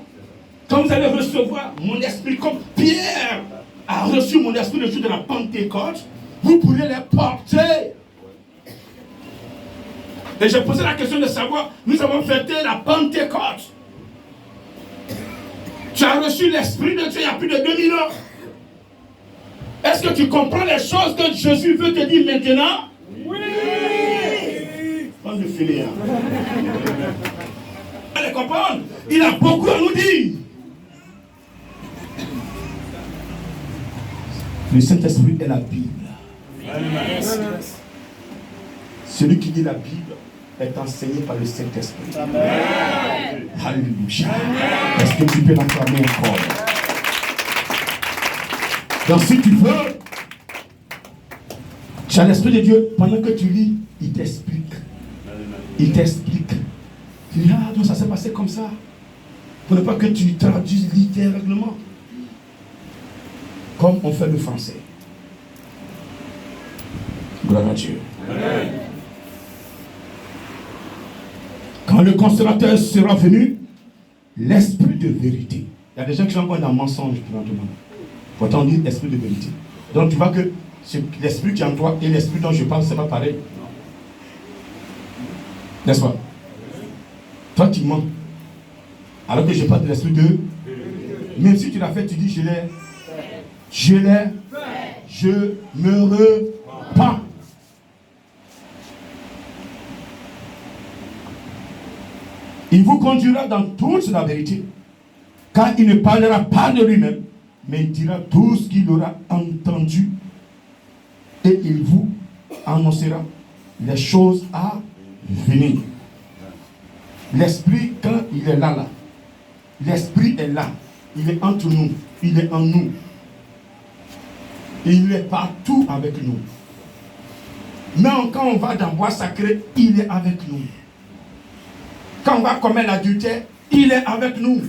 quand vous allez recevoir mon esprit, comme Pierre a reçu mon esprit le jour de la Pentecôte, vous pourrez les porter. Et j'ai posé la question de savoir, nous avons fêté la Pentecôte. Tu as reçu l'Esprit de Dieu il y a plus de 2000 ans. Est-ce que tu comprends les choses que Jésus veut te dire maintenant? Oui. Bande de fainéants. Allez comprendre. Il a beaucoup à nous dire. Le Saint-Esprit est la Bible. Celui qui lit la Bible est enseigné par le Saint-Esprit. Alléluia. Est-ce que tu peux l'acclamer encore? Donc si tu veux, tu as l'Esprit de Dieu, pendant que tu lis, il t'explique. Il t'explique. Tu dis, ah donc ça s'est passé comme ça. Pour ne pas que tu traduises littéralement. Comme on fait le français. Gloire à Dieu. Amen. Quand le consolateur sera venu, l'esprit de vérité. Il y a des gens qui sont encore dans le mensonge présentement. Pourtant on dit l'esprit de vérité. Donc tu vois que l'esprit qui est en toi et l'esprit dont je parle, c'est pas pareil. N'est-ce pas? Toi tu mens. Alors que je parle de l'esprit de... Même si tu l'as fait, tu dis je me repens. Il vous conduira dans toute la vérité, car il ne parlera pas de lui-même, mais il dira tout ce qu'il aura entendu, et il vous annoncera les choses à venir. L'esprit, quand il est là, l'esprit est là. Il est entre nous. Il est en nous. Il est partout avec nous. Même quand on va dans le bois sacré, il est avec nous. Quand on va commettre l'adultère, il est avec nous.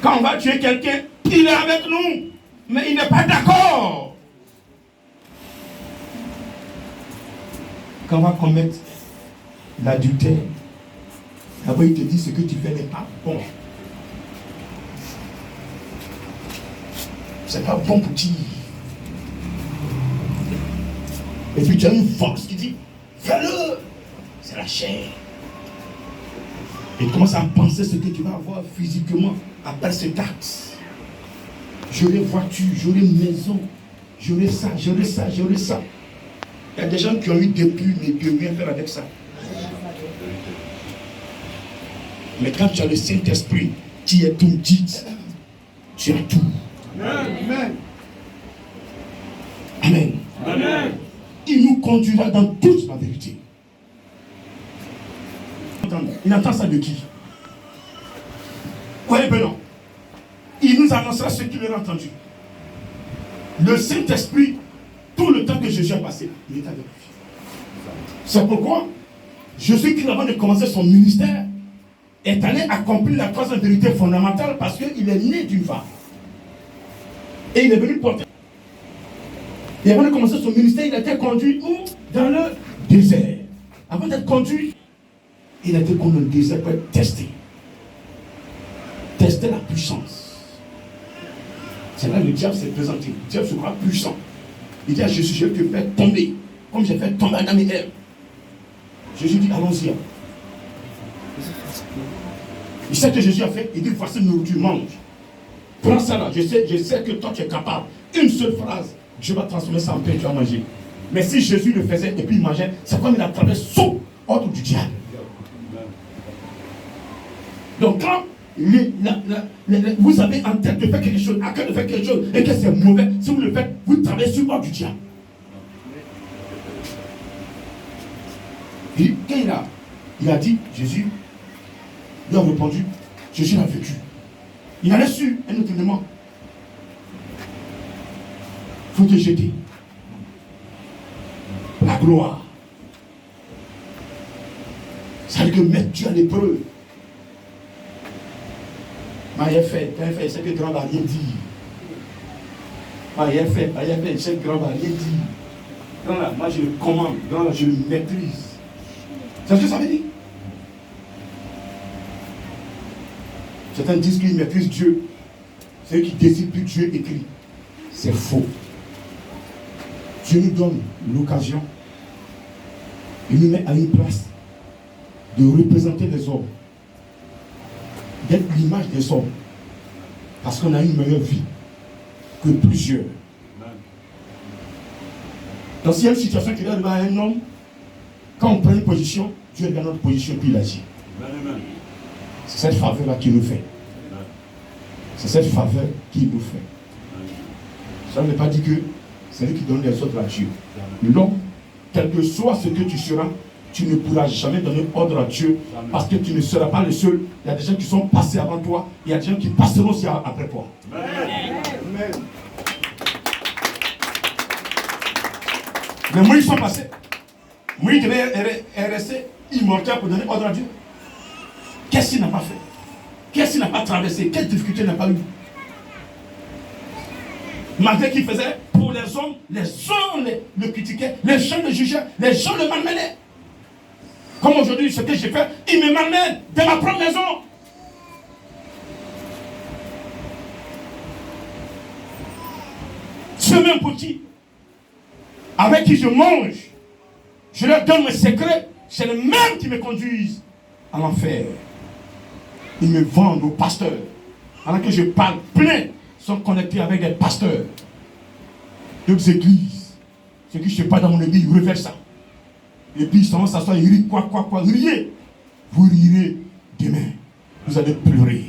Quand on va tuer quelqu'un, il est avec nous. Mais il n'est pas d'accord. Quand on va commettre l'adultère, d'abord il te dit ce que tu fais n'est pas bon. C'est pas bon pour qui. Et puis tu as une force qui dit, fais-le. C'est la chair. Et tu commences à penser ce que tu vas avoir physiquement après cet acte. J'aurai voiture, j'aurai maison, j'aurai ça, j'aurai ça, j'aurai ça. Il y a des gens qui ont eu des plumes et qui ne peuvent rien faire avec ça. Mais quand tu as le Saint-Esprit qui est ton guide, tu as tout. Amen. Amen. Amen. Il nous conduira dans toute la vérité. Il entend ça de qui? Oui, ben non. Il nous annoncera ce qu'il a entendu. Le Saint-Esprit, tout le temps que Jésus a passé, il est avec lui. C'est pourquoi Jésus, avant de commencer son ministère, est allé accomplir la troisième vérité fondamentale parce qu'il est né d'une femme. Et il est venu porter. Et avant de commencer son ministère, il a été conduit où? Dans le désert. Avant d'être conduit, il a été conduit dans le désert pour être testé. Tester la puissance. C'est là que le diable s'est présenté. Le diable se croit puissant. Il dit à Jésus, je vais te faire tomber, comme j'ai fait tomber Adam et Ève. Jésus dit, allons-y. Il sait que Jésus a fait, il dit, voici une nourriture, mange. Prends ça là, je sais que toi tu es capable. Une seule phrase, je vais transformer ça en pain, tu vas manger. Mais si Jésus le faisait et puis il mangeait, c'est comme il a traversé sous ordre du diable. Donc quand vous avez en tête de faire quelque chose, à cœur de faire quelque chose, et que c'est mauvais, si vous le faites, vous traversez sur ordre du diable. Et quand il a dit, Jésus, il a répondu, Jésus l'a vécu. Il a reçu un autre élément. Il faut te jeter. La gloire. Ça veut dire que mettre Dieu à l'épreuve. Mais il a fait, c'est que grand va rien dire. Il a fait, c'est que grand va rien dire. Grand là, moi je le commande, grand là, je le maîtrise. C'est ce que ça veut dire. Certains disent qu'ils maîtrisent Dieu. C'est eux qui décident plus Dieu écrit. C'est faux. Dieu nous donne l'occasion. Il nous met à une place de représenter les hommes. D'être l'image des hommes. Parce qu'on a une meilleure vie que plusieurs. Donc s'il y a une situation qui arrive à un homme, quand on prend une position, Dieu regarde notre position puis il agit. C'est cette faveur-là qu'il nous fait. C'est cette faveur qu'il nous fait. Ça ne veut pas dire que c'est lui qui donne les autres à Dieu. L'homme, quel que soit ce que tu seras, tu ne pourras jamais donner ordre à Dieu parce que tu ne seras pas le seul. Il y a des gens qui sont passés avant toi, il y a des gens qui passeront aussi après toi. Amen. Mais Moïse sont passés. Moïse devait rester immortel pour donner ordre à Dieu. Qu'est-ce qu'il n'a pas fait? Qu'est-ce qu'il n'a pas traversé? Quelle difficulté n'a pas eu? Malgré qu'il faisait pour les hommes le critiquaient, les gens le jugeaient, les gens le malmenaient. Comme aujourd'hui, ce que j'ai fait, il me malmène dans ma propre maison. Ce même petit, avec qui je mange, je leur donne mes secrets, c'est le même qui me conduisent à l'enfer. Ils me vendent aux pasteurs. Alors que je parle plein, sont connectés avec des pasteurs. D'autres églises. Ce qui ne se passe dans mon église, ils révèlent ça. Et puis ils s'assoient, ils rient, quoi, riez. Vous rirez demain. Vous allez pleurer.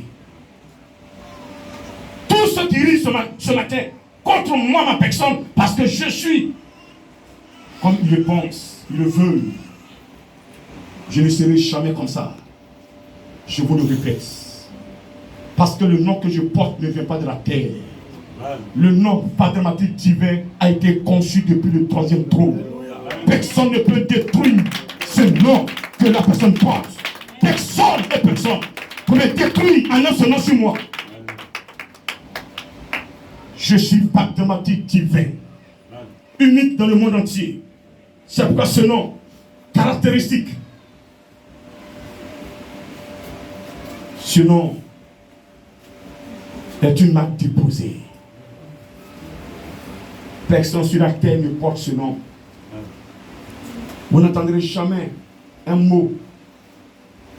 Tous ceux qui rient ce matin contre moi, ma personne, parce que je suis comme ils le pensent, ils le veulent. Je ne serai jamais comme ça. Je vous le répète. Parce que le nom que je porte ne vient pas de la terre. Le nom pathématique divin a été conçu depuis le 3e trône. Personne ne peut détruire ce nom que la personne porte. Personne et personne pour me détruire en un seul nom sur moi. Je suis pathématique divin, unique dans le monde entier. C'est pourquoi ce nom caractéristique, ce nom est une marque déposée. Personne sur la terre ne porte ce nom. Vous n'entendrez jamais un mot,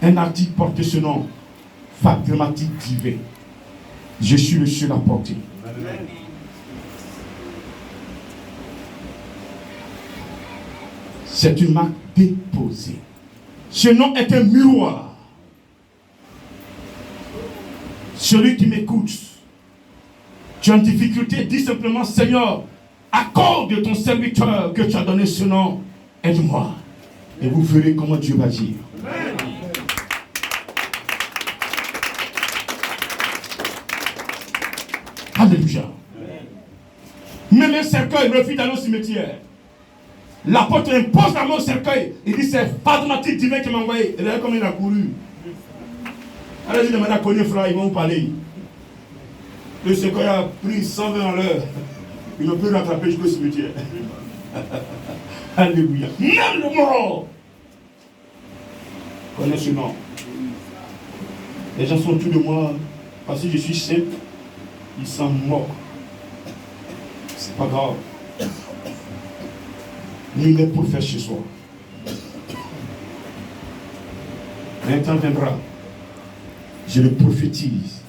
un article porter ce nom. Pathématique divin. Je suis le seul à porter. C'est une marque déposée. Ce nom est un miroir. Celui qui m'écoute, tu es en difficulté, dis simplement, Seigneur, accorde ton serviteur que tu as donné ce nom, aide-moi. Et vous verrez comment Dieu va agir. Alléluia. Même un cercueil refuse d'aller au cimetière. L'apôtre impose la main au cercueil. Il dit c'est pathématique divin qui m'a envoyé. Et là, comme il a couru. Allez, je demande à connaître frère, ils vont vous parler. Le cercueil a pris 120 à l'heure. Il ne peut rattraper jusqu'au cimetière. Alléluia. Même le mort connaît ce nom. Les gens sont autour de moi parce que je suis simple. Ils s'en moquent. C'est pas grave. Nul n'est pour faire chez soi. Un temps viendra. Je le prophétise.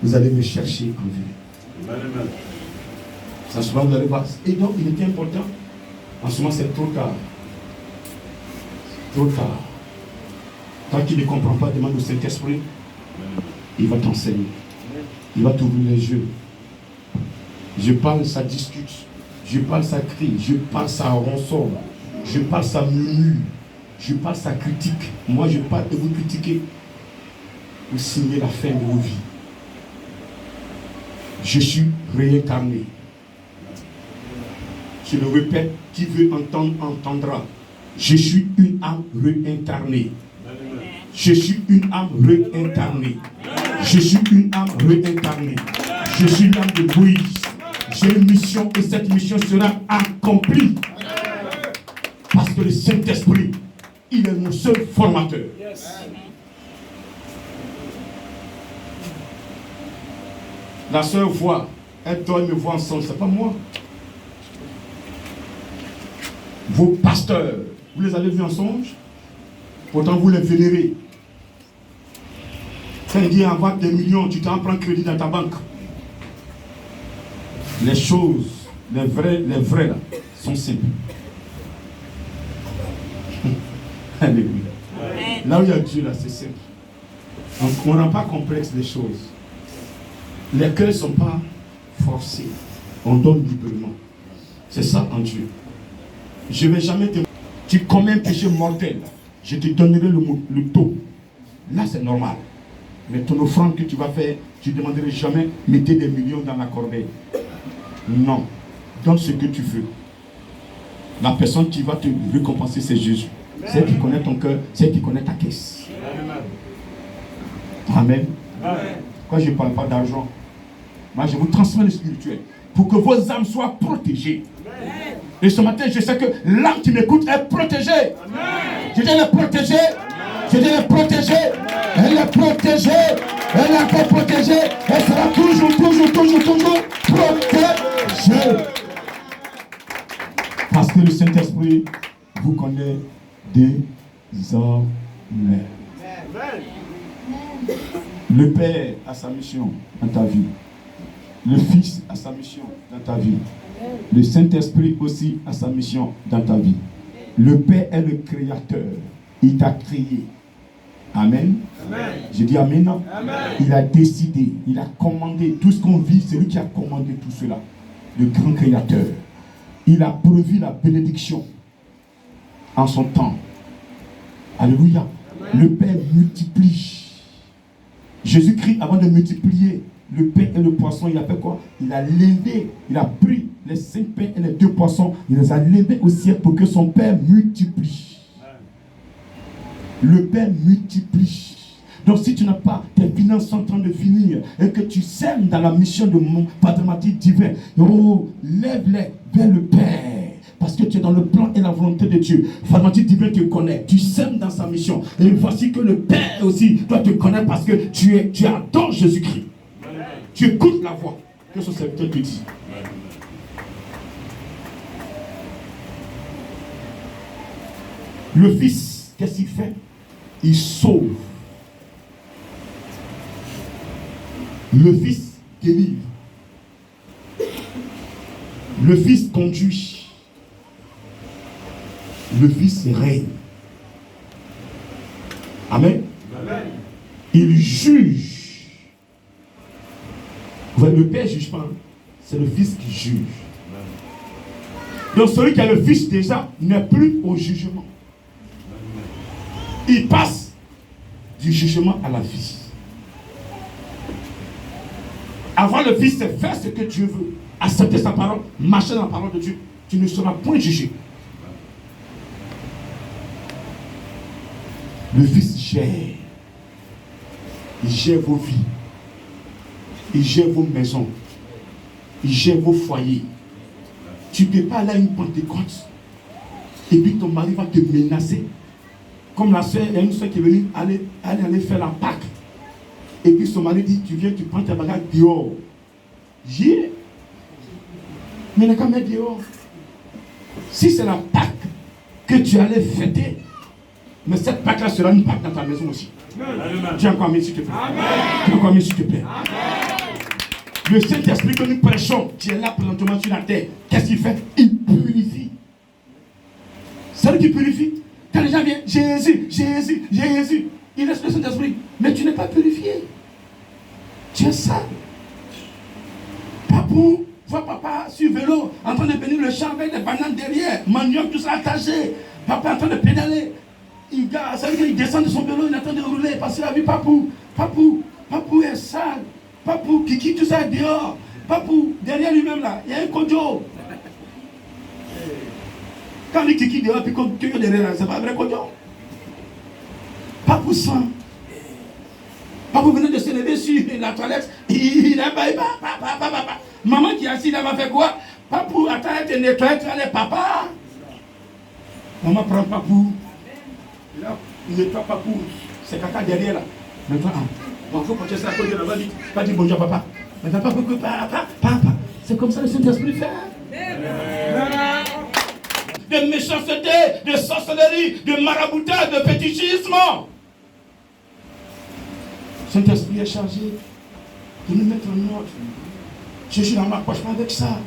Vous allez me chercher en vue. Ça se va, vous allez voir. Et donc, il était important. En ce moment, c'est trop tard. Trop tard. Tant qu'il ne comprend pas, demande au Saint-Esprit. Il va t'enseigner. Il va t'ouvrir les yeux. Je parle, ça discute. Je parle, ça crie. Je parle, ça ronçonne. Je parle, ça murmure. Je parle, ça critique. Moi, je parle et vous critiquez. Vous signez la fin de vos vies. Je suis réincarné. Je le répète, qui veut entendre, entendra. Je suis une âme réincarnée. Je suis une âme réincarnée. Je suis une âme réincarnée. Je suis l'âme de Moïse. J'ai une mission et cette mission sera accomplie. Parce que le Saint-Esprit, il est mon seul formateur. La sœur voit, elle doit me voir ensemble, c'est pas moi. Vos pasteurs, vous les avez vus en songe, pourtant vous les vénérez. Quand il dit avoir des millions, tu t'en prends crédit dans ta banque. Les choses, les vrais là, sont simples. Alléluia. Là où il y a Dieu là, c'est simple. On ne rend pas complexe les choses. Les cœurs ne sont pas forcés. On donne librement. C'est ça en Dieu. Je ne vais jamais te... Tu commets un péché mortel. Je te donnerai le taux. Là, c'est normal. Mais ton offrande que tu vas faire, tu ne demanderas jamais mettez des millions dans la corbeille. Non. Donne ce que tu veux. La personne qui va te récompenser, c'est Jésus. C'est elle qui connaît ton cœur, c'est elle qui connaît ta caisse. Amen. Quand je ne parle pas d'argent, moi je vous transmets le spirituel pour que vos âmes soient protégées. Et ce matin, je sais que l'âme qui m'écoute est protégée. Je dis elle est protégée. Je dis elle est protégée. Elle est protégée. Elle est encore protégée. Elle sera toujours protégée. Parce que le Saint-Esprit vous connaît désormais. Le Père a sa mission dans ta vie. Le Fils a sa mission dans ta vie. Le Saint-Esprit aussi a sa mission dans ta vie. Le Père est le Créateur. Il t'a créé. Amen. Je dis Amen. Amen. Il a décidé, il a commandé. Tout ce qu'on vit, c'est lui qui a commandé tout cela. Le grand Créateur. Il a prévu la bénédiction en son temps. Alléluia. Amen. Le Père multiplie. Jésus-Christ, avant de multiplier le pain et le poisson, il a fait quoi? Il a levé, il a pris les 5 pains et les 2 poissons, il les a levés au ciel pour que son Père multiplie. Le Père multiplie. Donc si tu n'as pas, tes finances sont en train de finir et que tu sèmes dans la mission de mon paternité divin, oh, lève-les vers le Père. Parce que tu es dans le plan et la volonté de Dieu. Paternité divin te connaît. Tu sèmes dans sa mission. Et voici que le Père aussi doit te connaître parce que tu adores Jésus-Christ. Tu écoutes la voix que son serviteur te dit. Le Fils, qu'est-ce qu'il fait? Il sauve. Le Fils délivre. Le Fils conduit. Le Fils règne. Amen. Amen. Il juge. Vous voyez, le Père ne juge pas. C'est le Fils qui juge. Donc celui qui a le Fils déjà n'est plus au jugement. Il passe du jugement à la vie. Avant le Fils, c'est faire ce que Dieu veut. Accepter sa parole, marcher dans la parole de Dieu. Tu ne seras point jugé. Le Fils gère. Il gère vos vies. Il gère vos maisons. Il gère vos foyers. Tu ne peux pas aller à une Pentecôte et puis ton mari va te menacer. Comme la soeur, il y a une soeur qui est venue aller faire la Pâque. Et puis son mari dit, tu viens, tu prends tes bagages dehors. J'ai. Mais il n'est qu'à mettre dehors. Si c'est la Pâque que tu allais fêter, mais cette Pâque-là sera une Pâque dans ta maison aussi. Tiens encore mis s'il te plaît. Tiens encore mis s'il te plaît. Le Saint-Esprit que nous prêchons, qui est là présentement sur la terre, qu'est-ce qu'il fait? Il purifie. C'est lui qui purifie. Quand les gens viennent, Jésus, Jésus, Jésus, il laisse le Saint-Esprit. Mais tu n'es pas purifié. Tu es sale. Papou, vois papa sur vélo, en train de venir le champ avec des bananes derrière, manioc, tout ça attaché. Papa en train de pédaler. Ça veut dire qu'il descend de son vélo, il est en train de rouler parce qu'il a vu Papou. Papou est sale. Papou, Kiki, tout ça est dehors. Papou, derrière lui-même là, il y a un Kodjo. Quand il dit Kiki dehors, puis Kodjo derrière là, c'est pas vrai Kodjo. Papou sent. Papou venait de se lever sur la toilette. Il n'a pas. Maman qui est assise là va faire quoi? Papou, attends, elle te nettoie, tu allais papa. Maman prend Papou. Là, il nettoie Papou. C'est caca derrière là. Maintenant, il faut continuer ça à côté là-bas. Pas dire bonjour papa. Maintenant, papa. C'est comme ça le Saint-Esprit fait. De méchanceté, de sorcellerie, de maraboutage, de fétichisme. Saint-Esprit est chargé de nous mettre en ordre. Je suis dans ma poche pas avec ça.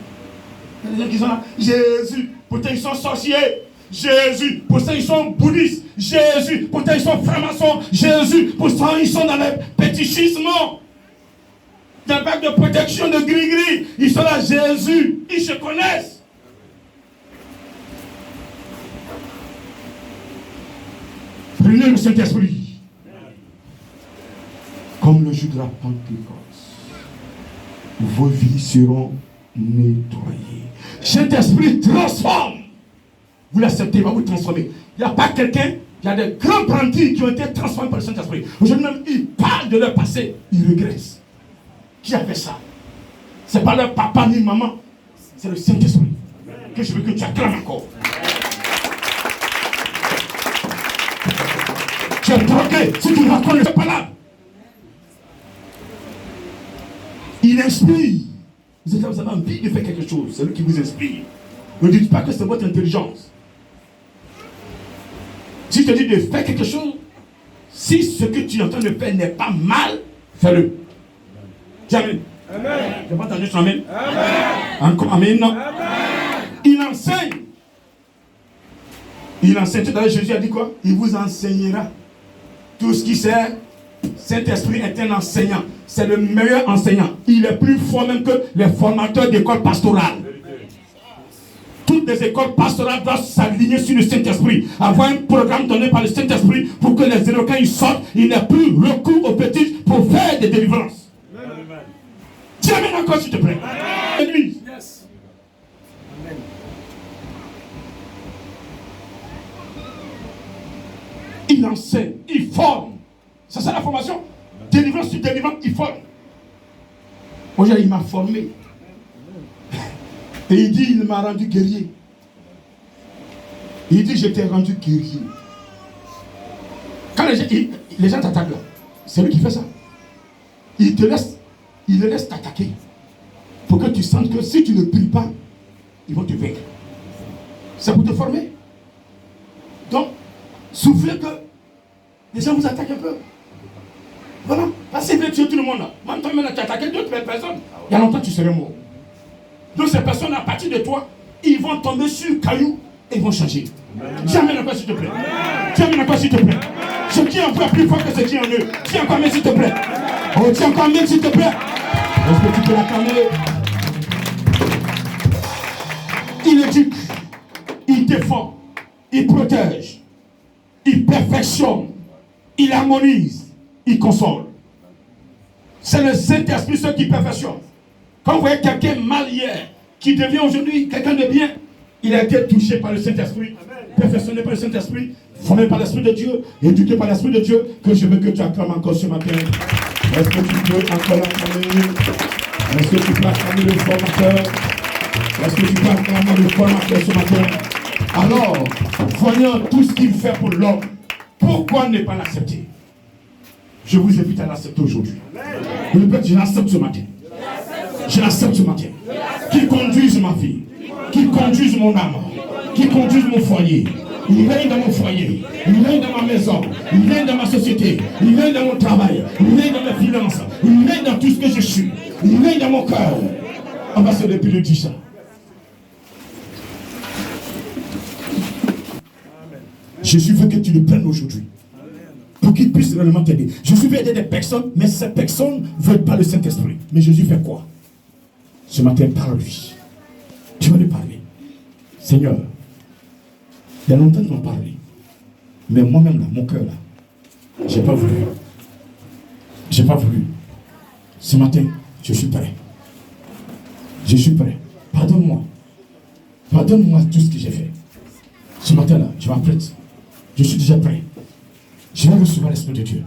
Il y a des gens qui sont là. Jésus, pourtant ils sont sorciers. Jésus, pourtant ils sont bouddhistes. Jésus, pourtant ils sont francs-maçons. Jésus, pourtant ils sont dans le fétichisme. Dans le bac de protection de gris-gris. Ils sont là, Jésus. Ils se connaissent. Prenez le Saint-Esprit. Comme le jour de la Pentecôte, vos vies seront nettoyées. Saint-Esprit transforme. Vous l'acceptez, il va vous transformer. Il n'y a pas quelqu'un, il y a des grands apprentis qui ont été transformés par le Saint-Esprit. Aujourd'hui même, ils parlent de leur passé, ils regrettent. Qui a fait ça? Ce n'est pas leur papa ni maman, c'est le Saint-Esprit. Que je veux que tu acclames encore. Tu es troqué, si tu racontes, c'est pas là. Il inspire. Vous avez envie de faire quelque chose. C'est lui qui vous inspire. Ne dites pas que c'est votre intelligence. Si je te dis de faire quelque chose, si ce que tu es en train de faire n'est pas mal, fais-le. Dis amen. Amen. Je n'ai pas entendu son amen. Amen. Encore amen. Non. Amen. Il enseigne. Il enseigne. Tout à l'heure, Jésus a dit quoi? Il vous enseignera tout ce qui sert. Saint-Esprit est un enseignant. C'est le meilleur enseignant. Il est plus fort même que les formateurs d'école pastorale. Tout des écoles pastorales doivent s'aligner sur le Saint-Esprit. Avoir un programme donné par le Saint-Esprit pour que les éloquents ils sortent, il n'ait plus recours aux petits pour faire des délivrances. Dis amen encore s'il te plaît. Église. Il enseigne, il forme. Ça c'est la formation. Délivrance sur délivrance, il forme. Aujourd'hui, il m'a formé. Et il dit, il m'a rendu guerrier. Il dit, je t'ai rendu guerrier. Quand les gens t'attaquent là, c'est lui qui fait ça. Il le laisse t'attaquer. Pour que tu sentes que si tu ne pries pas, ils vont te vaincre. C'est pour te former. Donc, soufflez que les gens vous attaquent un peu. Voilà. Parce qu'ils veulent tuer tout le monde là. Maintenant, tu as attaqué d'autres personnes. Il y a longtemps, tu serais mort. Donc, ces personnes, à partir de toi, ils vont tomber sur le caillou et ils vont changer. Dis amen encore, s'il te plaît. Dis amen encore, s'il te plaît. Ce qui est encore plus fort que ce qui est en eux. Dis encore amen, s'il te plaît. Oh, dis encore amen, s'il te plaît. Est-ce que tu peux l'acclamer? Il éduque, il défend, il protège, il perfectionne, il harmonise, il console. C'est le Saint-Esprit ce qui perfectionne. Quand vous voyez quelqu'un mal hier, qui devient aujourd'hui quelqu'un de bien, il a été touché par le Saint-Esprit, perfectionné par le Saint-Esprit, formé par l'Esprit de Dieu, éduqué par l'Esprit de Dieu, que je veux que tu acclames encore ce matin. Est-ce que tu peux encore l'acclamer? Est-ce que tu peux acclamer le formateur? Est-ce que tu peux acclamer le formateur ce matin? Alors, voyant tout ce qu'il fait pour l'homme, pourquoi ne pas l'accepter? Je vous invite à l'accepter aujourd'hui. Je l'accepte ce matin. Je l'accepte ce matin. Qu'il conduise ma vie, qu'il conduise mon âme, qu'il conduise mon foyer. Il règne dans mon foyer, il règne dans ma maison, il règne dans ma société, il règne dans mon travail, il règne dans mes finances, il règne dans tout ce que je suis, il règne dans mon cœur. On va se depuis le 10 ans. Jésus veut que tu le prennes aujourd'hui. Pour qu'il puisse réellement t'aider. Jésus veut aider des personnes, mais ces personnes ne veulent pas le Saint-Esprit. Mais Jésus fait quoi? Ce matin, parle-lui. Tu vas lui parler. Seigneur, il y a longtemps qu'ils m'ont parlé. Mais moi-même, là, mon cœur, là, j'ai pas voulu. J'ai pas voulu. Ce matin, je suis prêt. Je suis prêt. Pardonne-moi. Pardonne-moi tout ce que j'ai fait. Ce matin-là, je m'apprête. Je suis déjà prêt. Je vais recevoir l'Esprit de Dieu.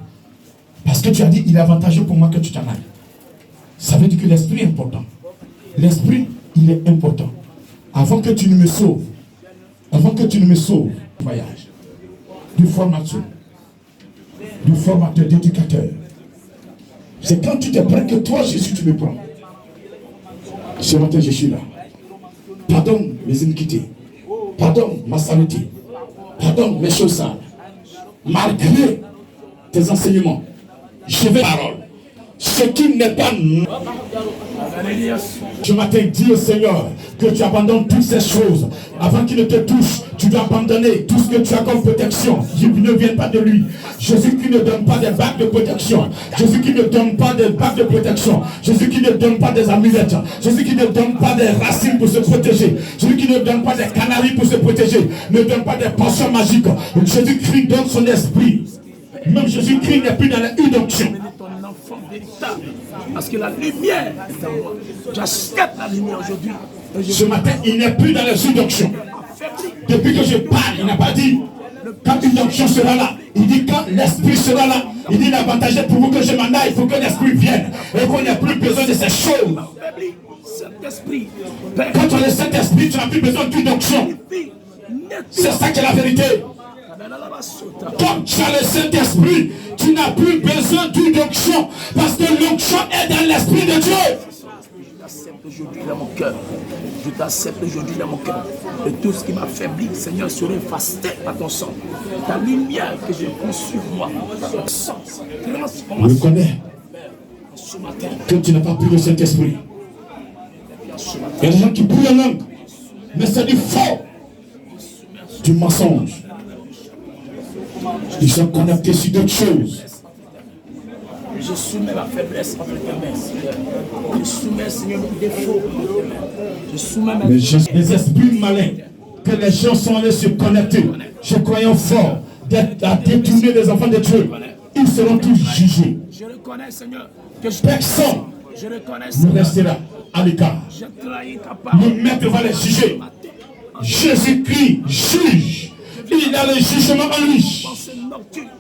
Parce que tu as dit, il est avantageux pour moi que tu t'en ailles. Ça veut dire que l'Esprit est important. L'Esprit, il est important. Avant que tu ne me sauves, voyage, du formateur, d'éducateur. C'est quand tu te prends que toi, Jésus, tu me prends. Ce matin, je suis là. Pardonne mes iniquités. Pardonne ma saleté. Pardonne mes choses sales. Malgré tes enseignements, je vais parole. Ce qui n'est pas... Je m'attends dit au Seigneur que tu abandonnes toutes ces choses. Avant qu'il ne te touche, tu dois abandonner tout ce que tu as comme protection. Ne viens pas de lui. Jésus qui ne donne pas des bagues de protection. Jésus qui ne donne pas des bagues de protection. Jésus qui ne donne pas des amulettes. Jésus qui ne donne pas des racines pour se protéger. Jésus qui ne donne pas des canaries pour se protéger. Ne donne pas des potions magiques. Jésus-Christ donne son esprit. Même Jésus-Christ n'est plus dans la udonction. Parce que la lumière est en moi. J'accepte la lumière aujourd'hui. Ce matin, il n'est plus dans les udontions. Depuis que je parle, il n'a pas dit quand une onction sera là. Il dit quand l'esprit sera là. Il dit l'avantage pour vous que je m'en aille. Il faut que l'esprit vienne. Et qu'on n'ait plus besoin de ces choses. Quand tu as le Saint-Esprit, tu n'as plus besoin d'une onction. C'est ça qui est la vérité. Comme tu as le Saint-Esprit, tu n'as plus besoin d'une onction. Parce que l'onction est dans l'Esprit de Dieu. Je t'accepte aujourd'hui dans mon cœur. Je t'accepte aujourd'hui dans mon cœur. Et tout ce qui m'a affaibli, Seigneur, sera effacé par ton sang. Ta lumière que j'ai conçue moi, ton sang. Je reconnais que tu n'as pas pris le Saint-Esprit. Il y a des gens qui prient en langue, mais c'est du faux, du mensonge. Ils sont connectés sur d'autres choses. Je soumets ma faiblesse entre tes mains, Seigneur. Je soumets, Seigneur, mes défauts entre tes mains. Je soumets ma les esprits malins, que les gens sont allés se connecter, je croyais fort, à détourner les enfants de Dieu. Ils seront tous jugés. Je reconnais, Seigneur, que Personne je reconnais, ne Seigneur, restera à l'écart. j'ai trahi ta parole. Le maître va les juger. Jésus-Christ juge. Il a le jugement en lui.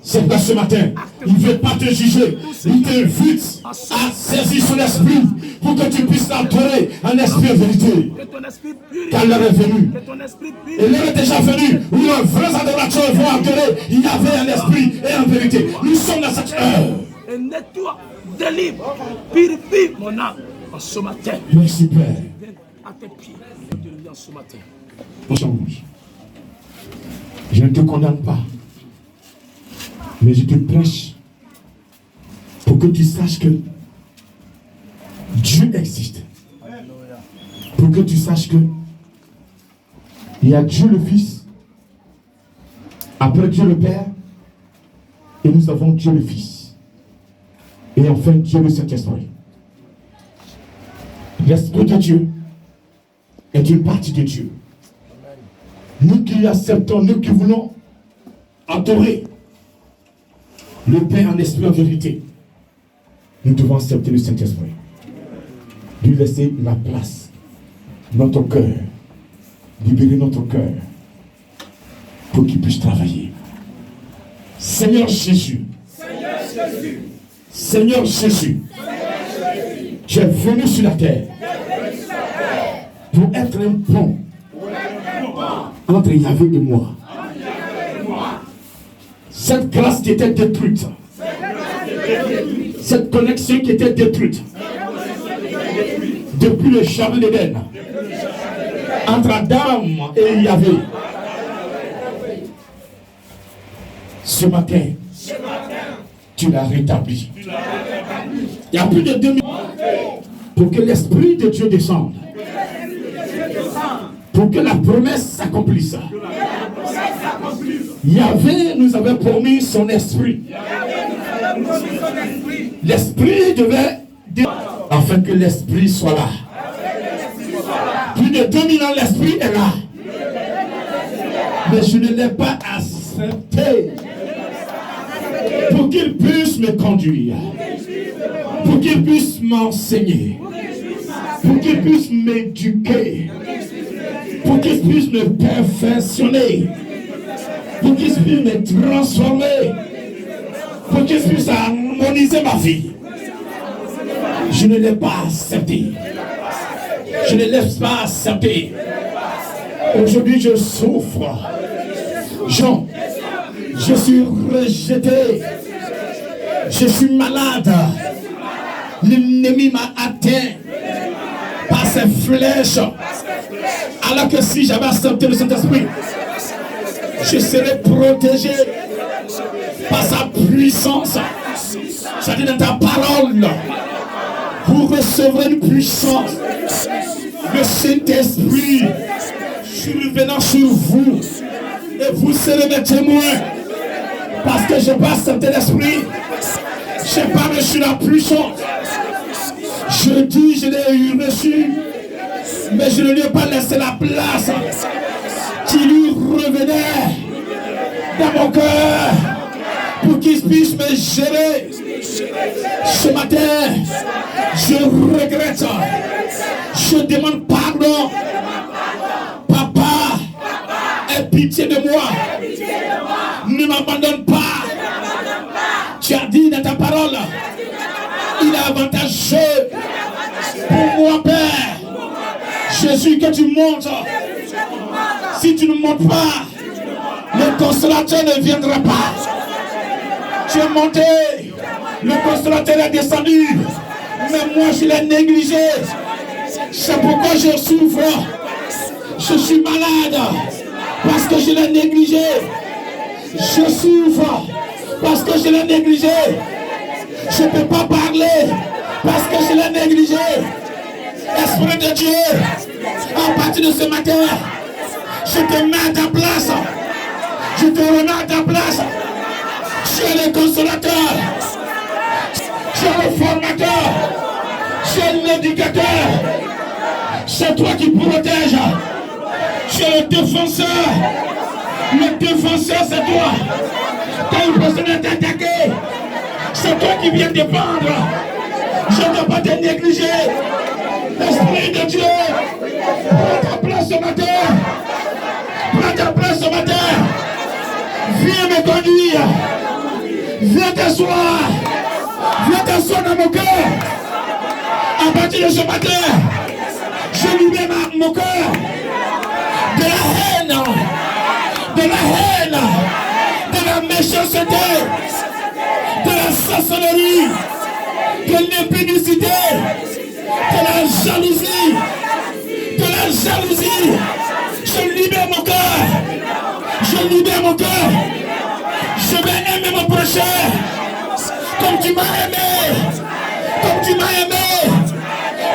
C'est pas ce matin. Il ne veut pas te juger. Il t'invite à saisir son esprit pour que tu puisses l'adorer en esprit et vérité. Que ton esprit purifie. Car l'heure est venue. Que ton esprit Et purifie. l'heure est déjà venue où les vrais adorateurs vont adorer. Il y avait un esprit et en vérité. Nous sommes dans cette heure. Et nettoie, délivre, purifie mon âme en ce matin. Merci Père. Viens à tes pieds. Je te lis en ce matin. Je ne te condamne pas. Mais je te prêche pour que tu saches que Dieu existe. Pour que tu saches que il y a Dieu le Fils, après Dieu le Père, et nous avons Dieu le Fils. Et enfin Dieu le Saint-Esprit. L'Esprit de Dieu est une partie de Dieu. Nous qui acceptons, nous qui voulons adorer le Père en esprit en vérité, nous devons accepter le Saint-Esprit. Lui laisser la place, notre cœur, libérer notre cœur pour qu'il puisse travailler. Seigneur Jésus, Seigneur Jésus, tu es venu sur la terre pour être un pont entre Yahvé et moi. Cette grâce qui était détruite, cette connexion qui était détruite depuis le jardin d'Éden entre Adam et Yahvé, ce matin tu l'as rétabli. Il y a plus de 2000 pour que l'Esprit de Dieu descende, pour que la promesse s'accomplisse. Yahvé nous avait promis son esprit. L'esprit devait afin que l'esprit soit là. Plus de 2000 ans, l'esprit est là. Mais je ne l'ai pas accepté pour qu'il puisse me conduire, pour qu'il puisse m'enseigner, pour qu'il puisse m'éduquer, pour qu'il puisse me perfectionner, pour qu'il puisse me transformer, pour qu'il puisse harmoniser ma vie. Je ne l'ai pas accepté. Je ne l'ai pas accepté. Aujourd'hui, je souffre. Jean, je suis rejeté. Je suis malade. L'ennemi m'a atteint par ses flèches. Alors que si j'avais accepté le Saint-Esprit, je serais protégé par sa puissance. C'est-à-dire dans ta parole, vous recevrez une puissance. Le Saint-Esprit survenant sur vous, et vous serez mes témoins. Parce que je n'ai pas accepté l'Esprit, je n'ai pas reçu la puissance. Je dis, je l'ai reçu, mais je ne lui ai pas laissé la place qui lui revenait dans mon cœur pour qu'il puisse me gérer. Ce matin, je regrette, je demande pardon. Papa, aie pitié de moi. Ne m'abandonne pas. Tu as dit dans ta parole, il est avantageux pour moi, Père. Jésus, que tu montes. Si tu ne montes pas, le consolateur ne viendra pas. Tu es monté, le consolateur est descendu, mais moi je l'ai négligé. C'est pourquoi je souffre. Je suis malade parce que je l'ai négligé. Je souffre parce que je l'ai négligé. Je ne peux pas parler parce que je l'ai négligé. Esprit de Dieu, à partir de ce matin, je te mets à ta place. Je te remets à ta place. Tu es le consolateur. Tu es le formateur. Tu es l'éducateur. C'est toi qui protèges. Tu es le défenseur. Le défenseur, c'est toi. Quand une personne est attaquée, c'est toi qui viens défendre. Je ne dois pas te négliger. L'Esprit de Dieu, prends ta place ce matin. Prends ta place ce matin. Viens me conduire. Viens t'asseoir. Viens t'asseoir dans mon cœur. À partir de ce matin, je libère mon cœur de la haine, de la méchanceté, de la sorcellerie, de l'impudicité, de la jalousie, Je libère mon cœur. Je libère mon cœur. Je vais aimer mon prochain comme tu m'as aimé. Comme tu m'as aimé.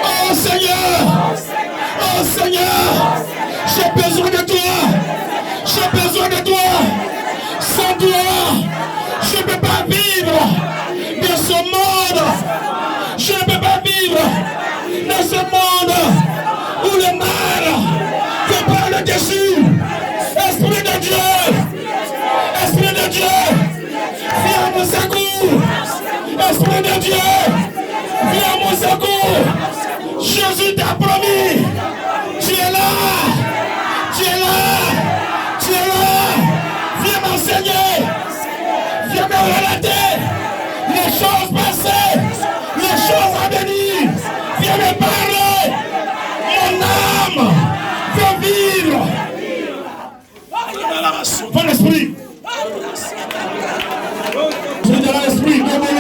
Oh Seigneur, j'ai besoin de toi. J'ai besoin de toi. Sans toi, je ne peux pas vivre dans ce monde. Je ne peux pas vivre dans ce monde où le mal peut prendre le dessus. Esprit de Dieu, viens à mon secours. Esprit de Dieu, viens à mon secours. Jésus t'a promis. Tu es là. Viens m'enseigner. Viens me relater les choses passées, les choses à venir. Viens me parler. Mon âme veut vivre. Bon esprit. Je suis dans l'esprit. Montez.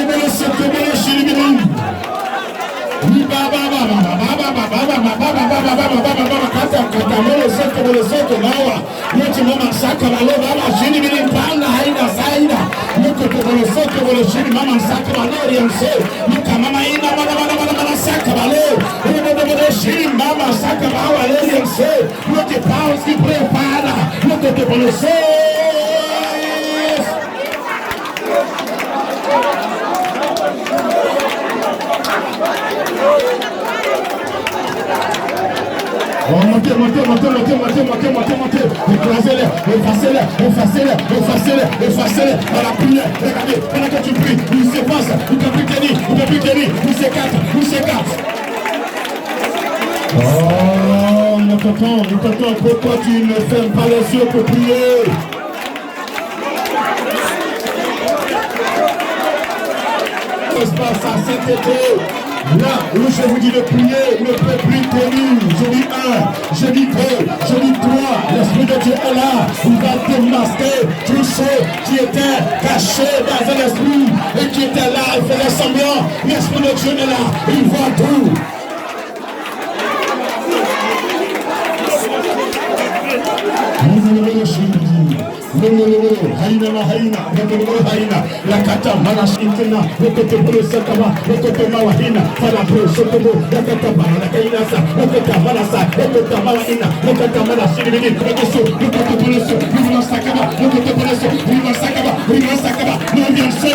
Effacez-les dans la prière. Regardez, pendant que tu pries, il s'efface, il ne peut plus tenir, il s'écarte. Oh, nous t'entends, pourquoi tu ne fermes pas les yeux pour prier? Qu'est-ce qui se passe à cet été? Là où je vous dis de prier, ne peut plus tenir. Je dis 1, je dis 2, je dis 3. L'Esprit de Dieu est là. Il va démasquer tous ceux qui étaient cachés dans un esprit et qui étaient là et faisaient semblant. L'Esprit de Dieu est là. Il voit tout. La kata manash intina lokoto bolo sakama lokoto mawahina fala bro sokobo lakata bana la kainasa lokota malasa lokota mawahina lokota malashi ni lokoto lokoto bolo so ni sakama lokoto bolo so ni sakama no bien se.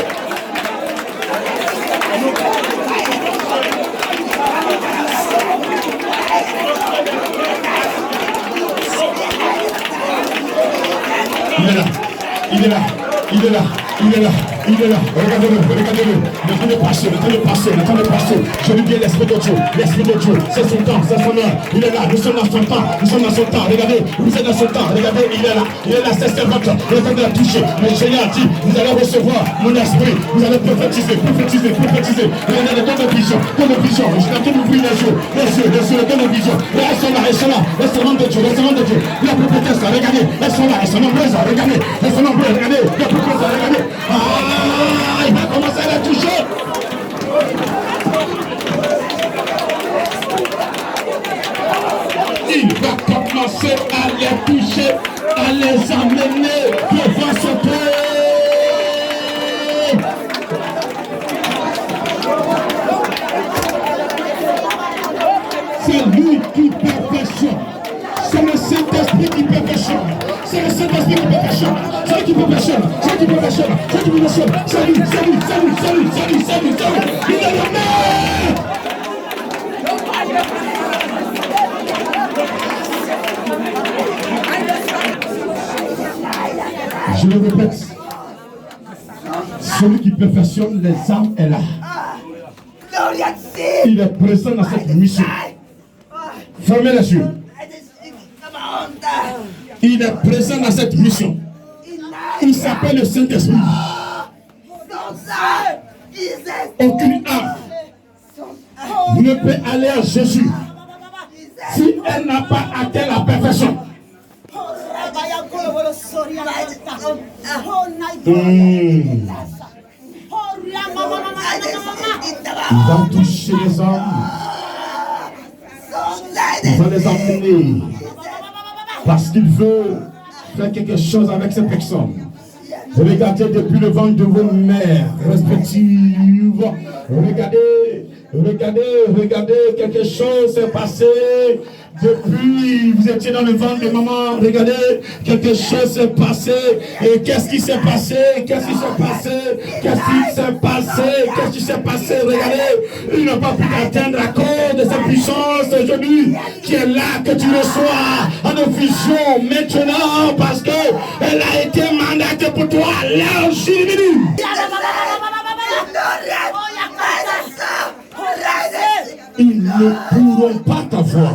Il est là. Regardez-le. Laissez-le passer. Je lui dis l'Esprit de Dieu, c'est son temps, c'est son heure. Il est là, nous sommes dans son temps. Regardez, vous êtes dans son temps. Regardez, il est là, c'est votre. Le temps de la toucher. Le Seigneur dit, vous allez recevoir mon esprit. Vous allez prophétiser. Regardez le temps de vision. Je suis en train d'ouvrir les yeux, le temps de vision. Elles sont là. Les servants de Dieu. La prophétesse, regardez, elles sont là, elles sont nombreuses. Regardez, la prophétesse, regardez. Il va commencer à la toucher. Il va commencer à les toucher, à les amener devant son Père. C'est lui qui perfectionne. C'est le Saint-Esprit qui perfectionne. pécher, celui qui peut pécher, celui qui peut pécher, celui qui peut pécher, salut, il est le maire. Je le répète, celui qui perfectionne les âmes est là. Il est présent dans cette mission. Fermez les yeux. Il est présent dans cette mission. Il s'appelle le Saint-Esprit. Aucune âme ne peut aller à Jésus si elle n'a pas atteint la perfection. Il va toucher les âmes. Il va les emmener. Parce qu'il veut faire quelque chose avec ces personnes. Regardez depuis le ventre de vos mères respectives. Regardez, quelque chose s'est passé. Depuis, vous étiez dans le ventre de maman, regardez, quelque chose s'est passé. Et qu'est-ce qui s'est passé? Regardez, il n'a pas pu atteindre la cause de cette puissance aujourd'hui qui est là, que tu reçois en effusion maintenant parce qu'elle a été mandatée pour toi. Là, je suis venu. Ils ne pourront pas t'avoir.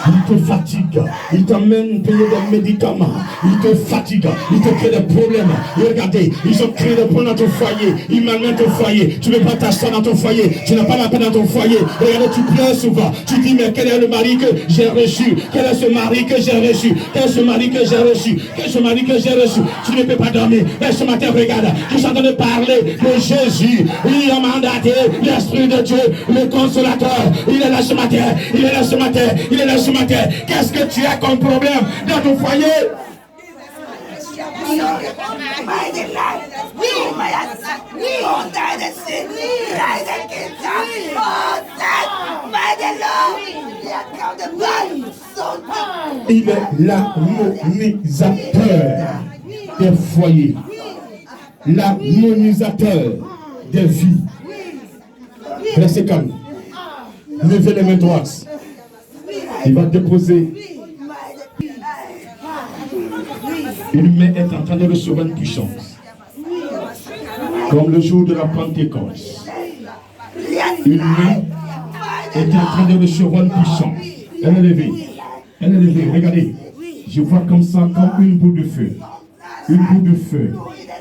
Il te fatigue, il t'amène payer des médicaments, il te fatigue, il te crée des problèmes. Et regardez, ils ont créé des problèmes dans ton foyer, ils malmènent ton foyer, tu ne peux pas t'asseoir dans ton foyer, tu n'as pas la paix dans ton foyer. Regardez, tu pleures souvent, tu dis mais quel est le mari que j'ai reçu? Quel est ce mari que j'ai reçu? Quel est ce mari que j'ai reçu? Quel est ce mari que j'ai reçu? Tu ne peux pas dormir. Mais ce matin, regarde, tu es en train de parler de Jésus. Il a mandaté l'Esprit de Dieu, le consolateur. Il est là ce matin, il est là ce matin, il est là ce matin. Qu'est-ce que tu as comme problème dans ton foyer? Il est l'harmonisateur des foyers, l'harmonisateur des vies. Restez calme. Levez les mains droites. Il va déposer. Une main est en train de recevoir une puissance. Comme le jour de la Pentecôte. Une main est en train de recevoir une puissance. Elle est levée. Elle est levée. Regardez. Je vois comme ça, comme une boule de feu. Une boule de feu.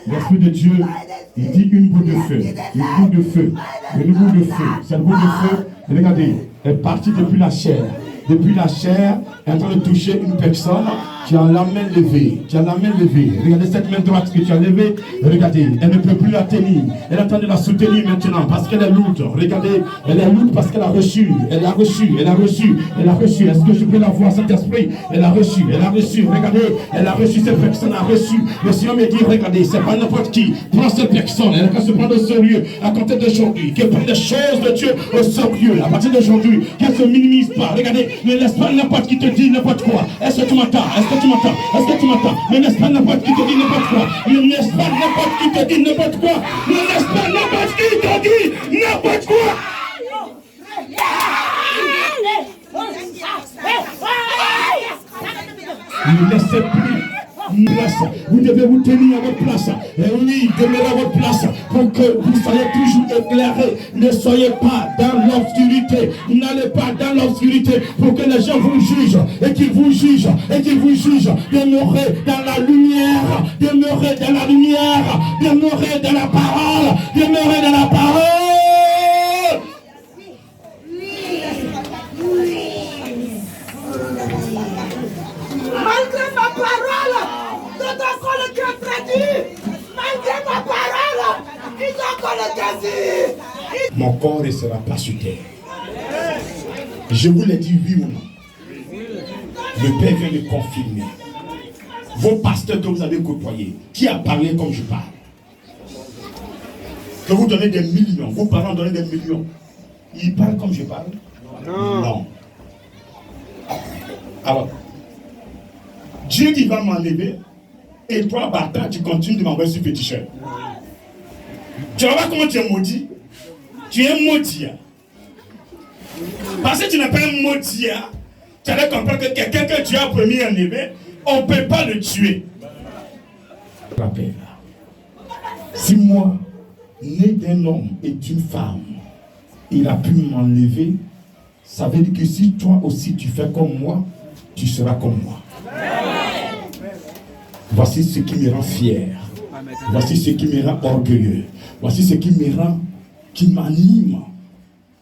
L'Esprit de Dieu, il dit une boule de feu. Une boule de feu. Une boule de feu. Cette boule de feu, regardez, est partie depuis la chair. Depuis la chair, elle est en train de toucher une personne qui a la main levée. Qui a la main levée. Regardez cette main droite que tu as levée. Regardez, elle ne peut plus la tenir. Elle est en train de la soutenir maintenant parce qu'elle est lourde. Regardez, elle est lourde parce qu'elle a reçu. Elle a reçu. Elle a reçu. Elle a reçu. Est-ce que je peux la voir, cet esprit? Elle a reçu. Elle a reçu. Regardez, elle a reçu. Cette personne a reçu. Le Seigneur me dit, regardez, c'est pas n'importe qui. Prends cette personne. Elle va se prendre au sérieux à compter d'aujourd'hui. Qu'elle prenne des choses de Dieu au sérieux. À partir d'aujourd'hui, qu'elle se minimise pas. Regardez, ne laisse pas n'importe qui te dit n'importe quoi. Est-ce que tu m'entends? Est-ce que tu m'entends? Est-ce que tu m'entends? Ne laisse pas n'importe qui te dit n'importe quoi. Ne laisse pas n'importe qui te dit n'importe quoi. Ne laisse pas n'importe qui te dit n'importe quoi. Ne laissez plus place. Vous devez vous tenir à votre place. Et oui, demeurez à votre place pour que vous soyez toujours éclairés. Ne soyez pas dans l'obscurité. N'allez pas dans l'obscurité pour que les gens vous jugent et qu'ils vous jugent et qu'ils vous jugent. Demeurez dans la lumière. Demeurez dans la lumière. Demeurez dans la parole. Demeurez dans la parole. Malgré ma parole, nous encore le cœur traduit. Malgré ma parole, ils ont encore le cœur dit. Mon corps ne sera pas sur terre. Je vous l'ai dit oui ou non. Le Père vient de confirmer. Vos pasteurs que vous avez côtoyés, qui a parlé comme je parle? Que vous donnez des millions, vos parents donnent des millions. Ils parlent comme je parle? Non. Alors, Dieu qui va m'enlever, et toi, bâtard, tu continues de m'envoyer sur féticheur. Tu vas voir comment tu es maudit. Tu es maudit. Parce que tu n'es pas un maudit. Tu allais comprendre que quelqu'un que Dieu a promis enlever, on ne peut pas le tuer. Rappel. Si moi, né d'un homme et d'une femme, il a pu m'enlever, ça veut dire que si toi aussi tu fais comme moi, tu seras comme moi. Voici ce qui me rend fier. Voici ce qui me rend orgueilleux. Voici ce qui me rend, qui m'anime.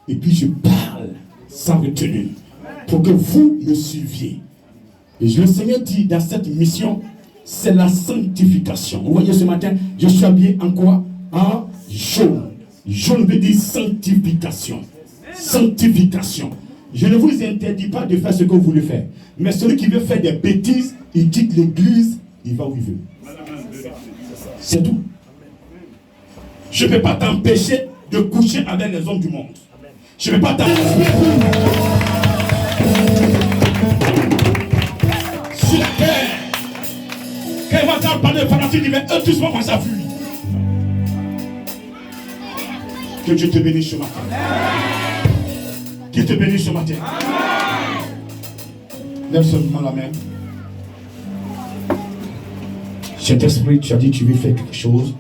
Et puis je parle sans retenue pour que vous me suiviez. Et le Seigneur dit dans cette mission, c'est la sanctification. Vous voyez ce matin, je suis habillé en quoi? En jaune. Jaune veut dire sanctification. Sanctification. Je ne vous interdis pas de faire ce que vous voulez faire. Mais celui qui veut faire des bêtises, il quitte l'église, il va où il veut. C'est tout. Je ne peux pas t'empêcher de coucher avec les hommes du monde. Je ne peux pas t'empêcher. Sur terre, quand il va t'en parler de fanatique, il va eux tous vont à fuir. Que Dieu te bénisse ce matin. Qu'il te bénisse ce matin. Lève seulement la main. Cet esprit, tu as dit tu veux faire quelque chose.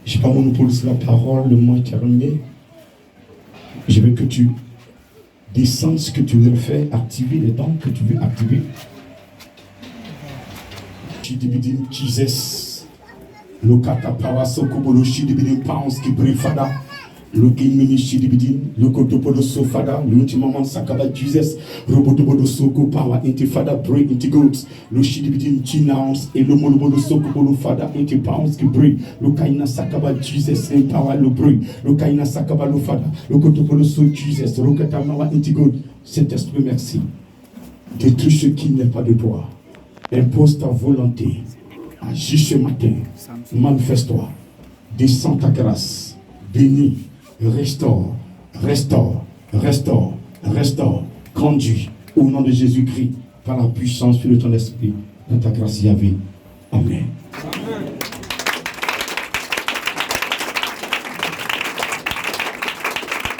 Je n'ai pas monopole sur la parole, le mot est terminé. Je veux que tu descendes ce que tu veux faire, activer les dons que tu veux activer. Chidibidin Jesus. Lokata Pawaso Kubolo Chidibidin Pounds qui brille fada. Le Kimini Chidibidin, le Kotopolo Sofada, l'ultimement Sakaba Jesus, Robotobodo Soko Power, Intifada, Bray, Intigoats, le Chidibidin Chinaons et le Molobodo Soko Bolo Fada, Intipounds qui brille, le Kaina Sakaba Jesus, Empower, le bruit, le Kaina Sakaba le Fada, le Kotopolo So Jesus, Rokatamawa, Intigoat. Saint-Esprit, merci. Détruis ce qui n'est pas de toi. Impose ta volonté. Agis ce matin. Manifeste-toi. Descends ta grâce. Bénis. Restaure, restaure, restaure, restaure, conduis au nom de Jésus-Christ par la puissance de ton esprit, dans ta grâce Yahvé. Amen.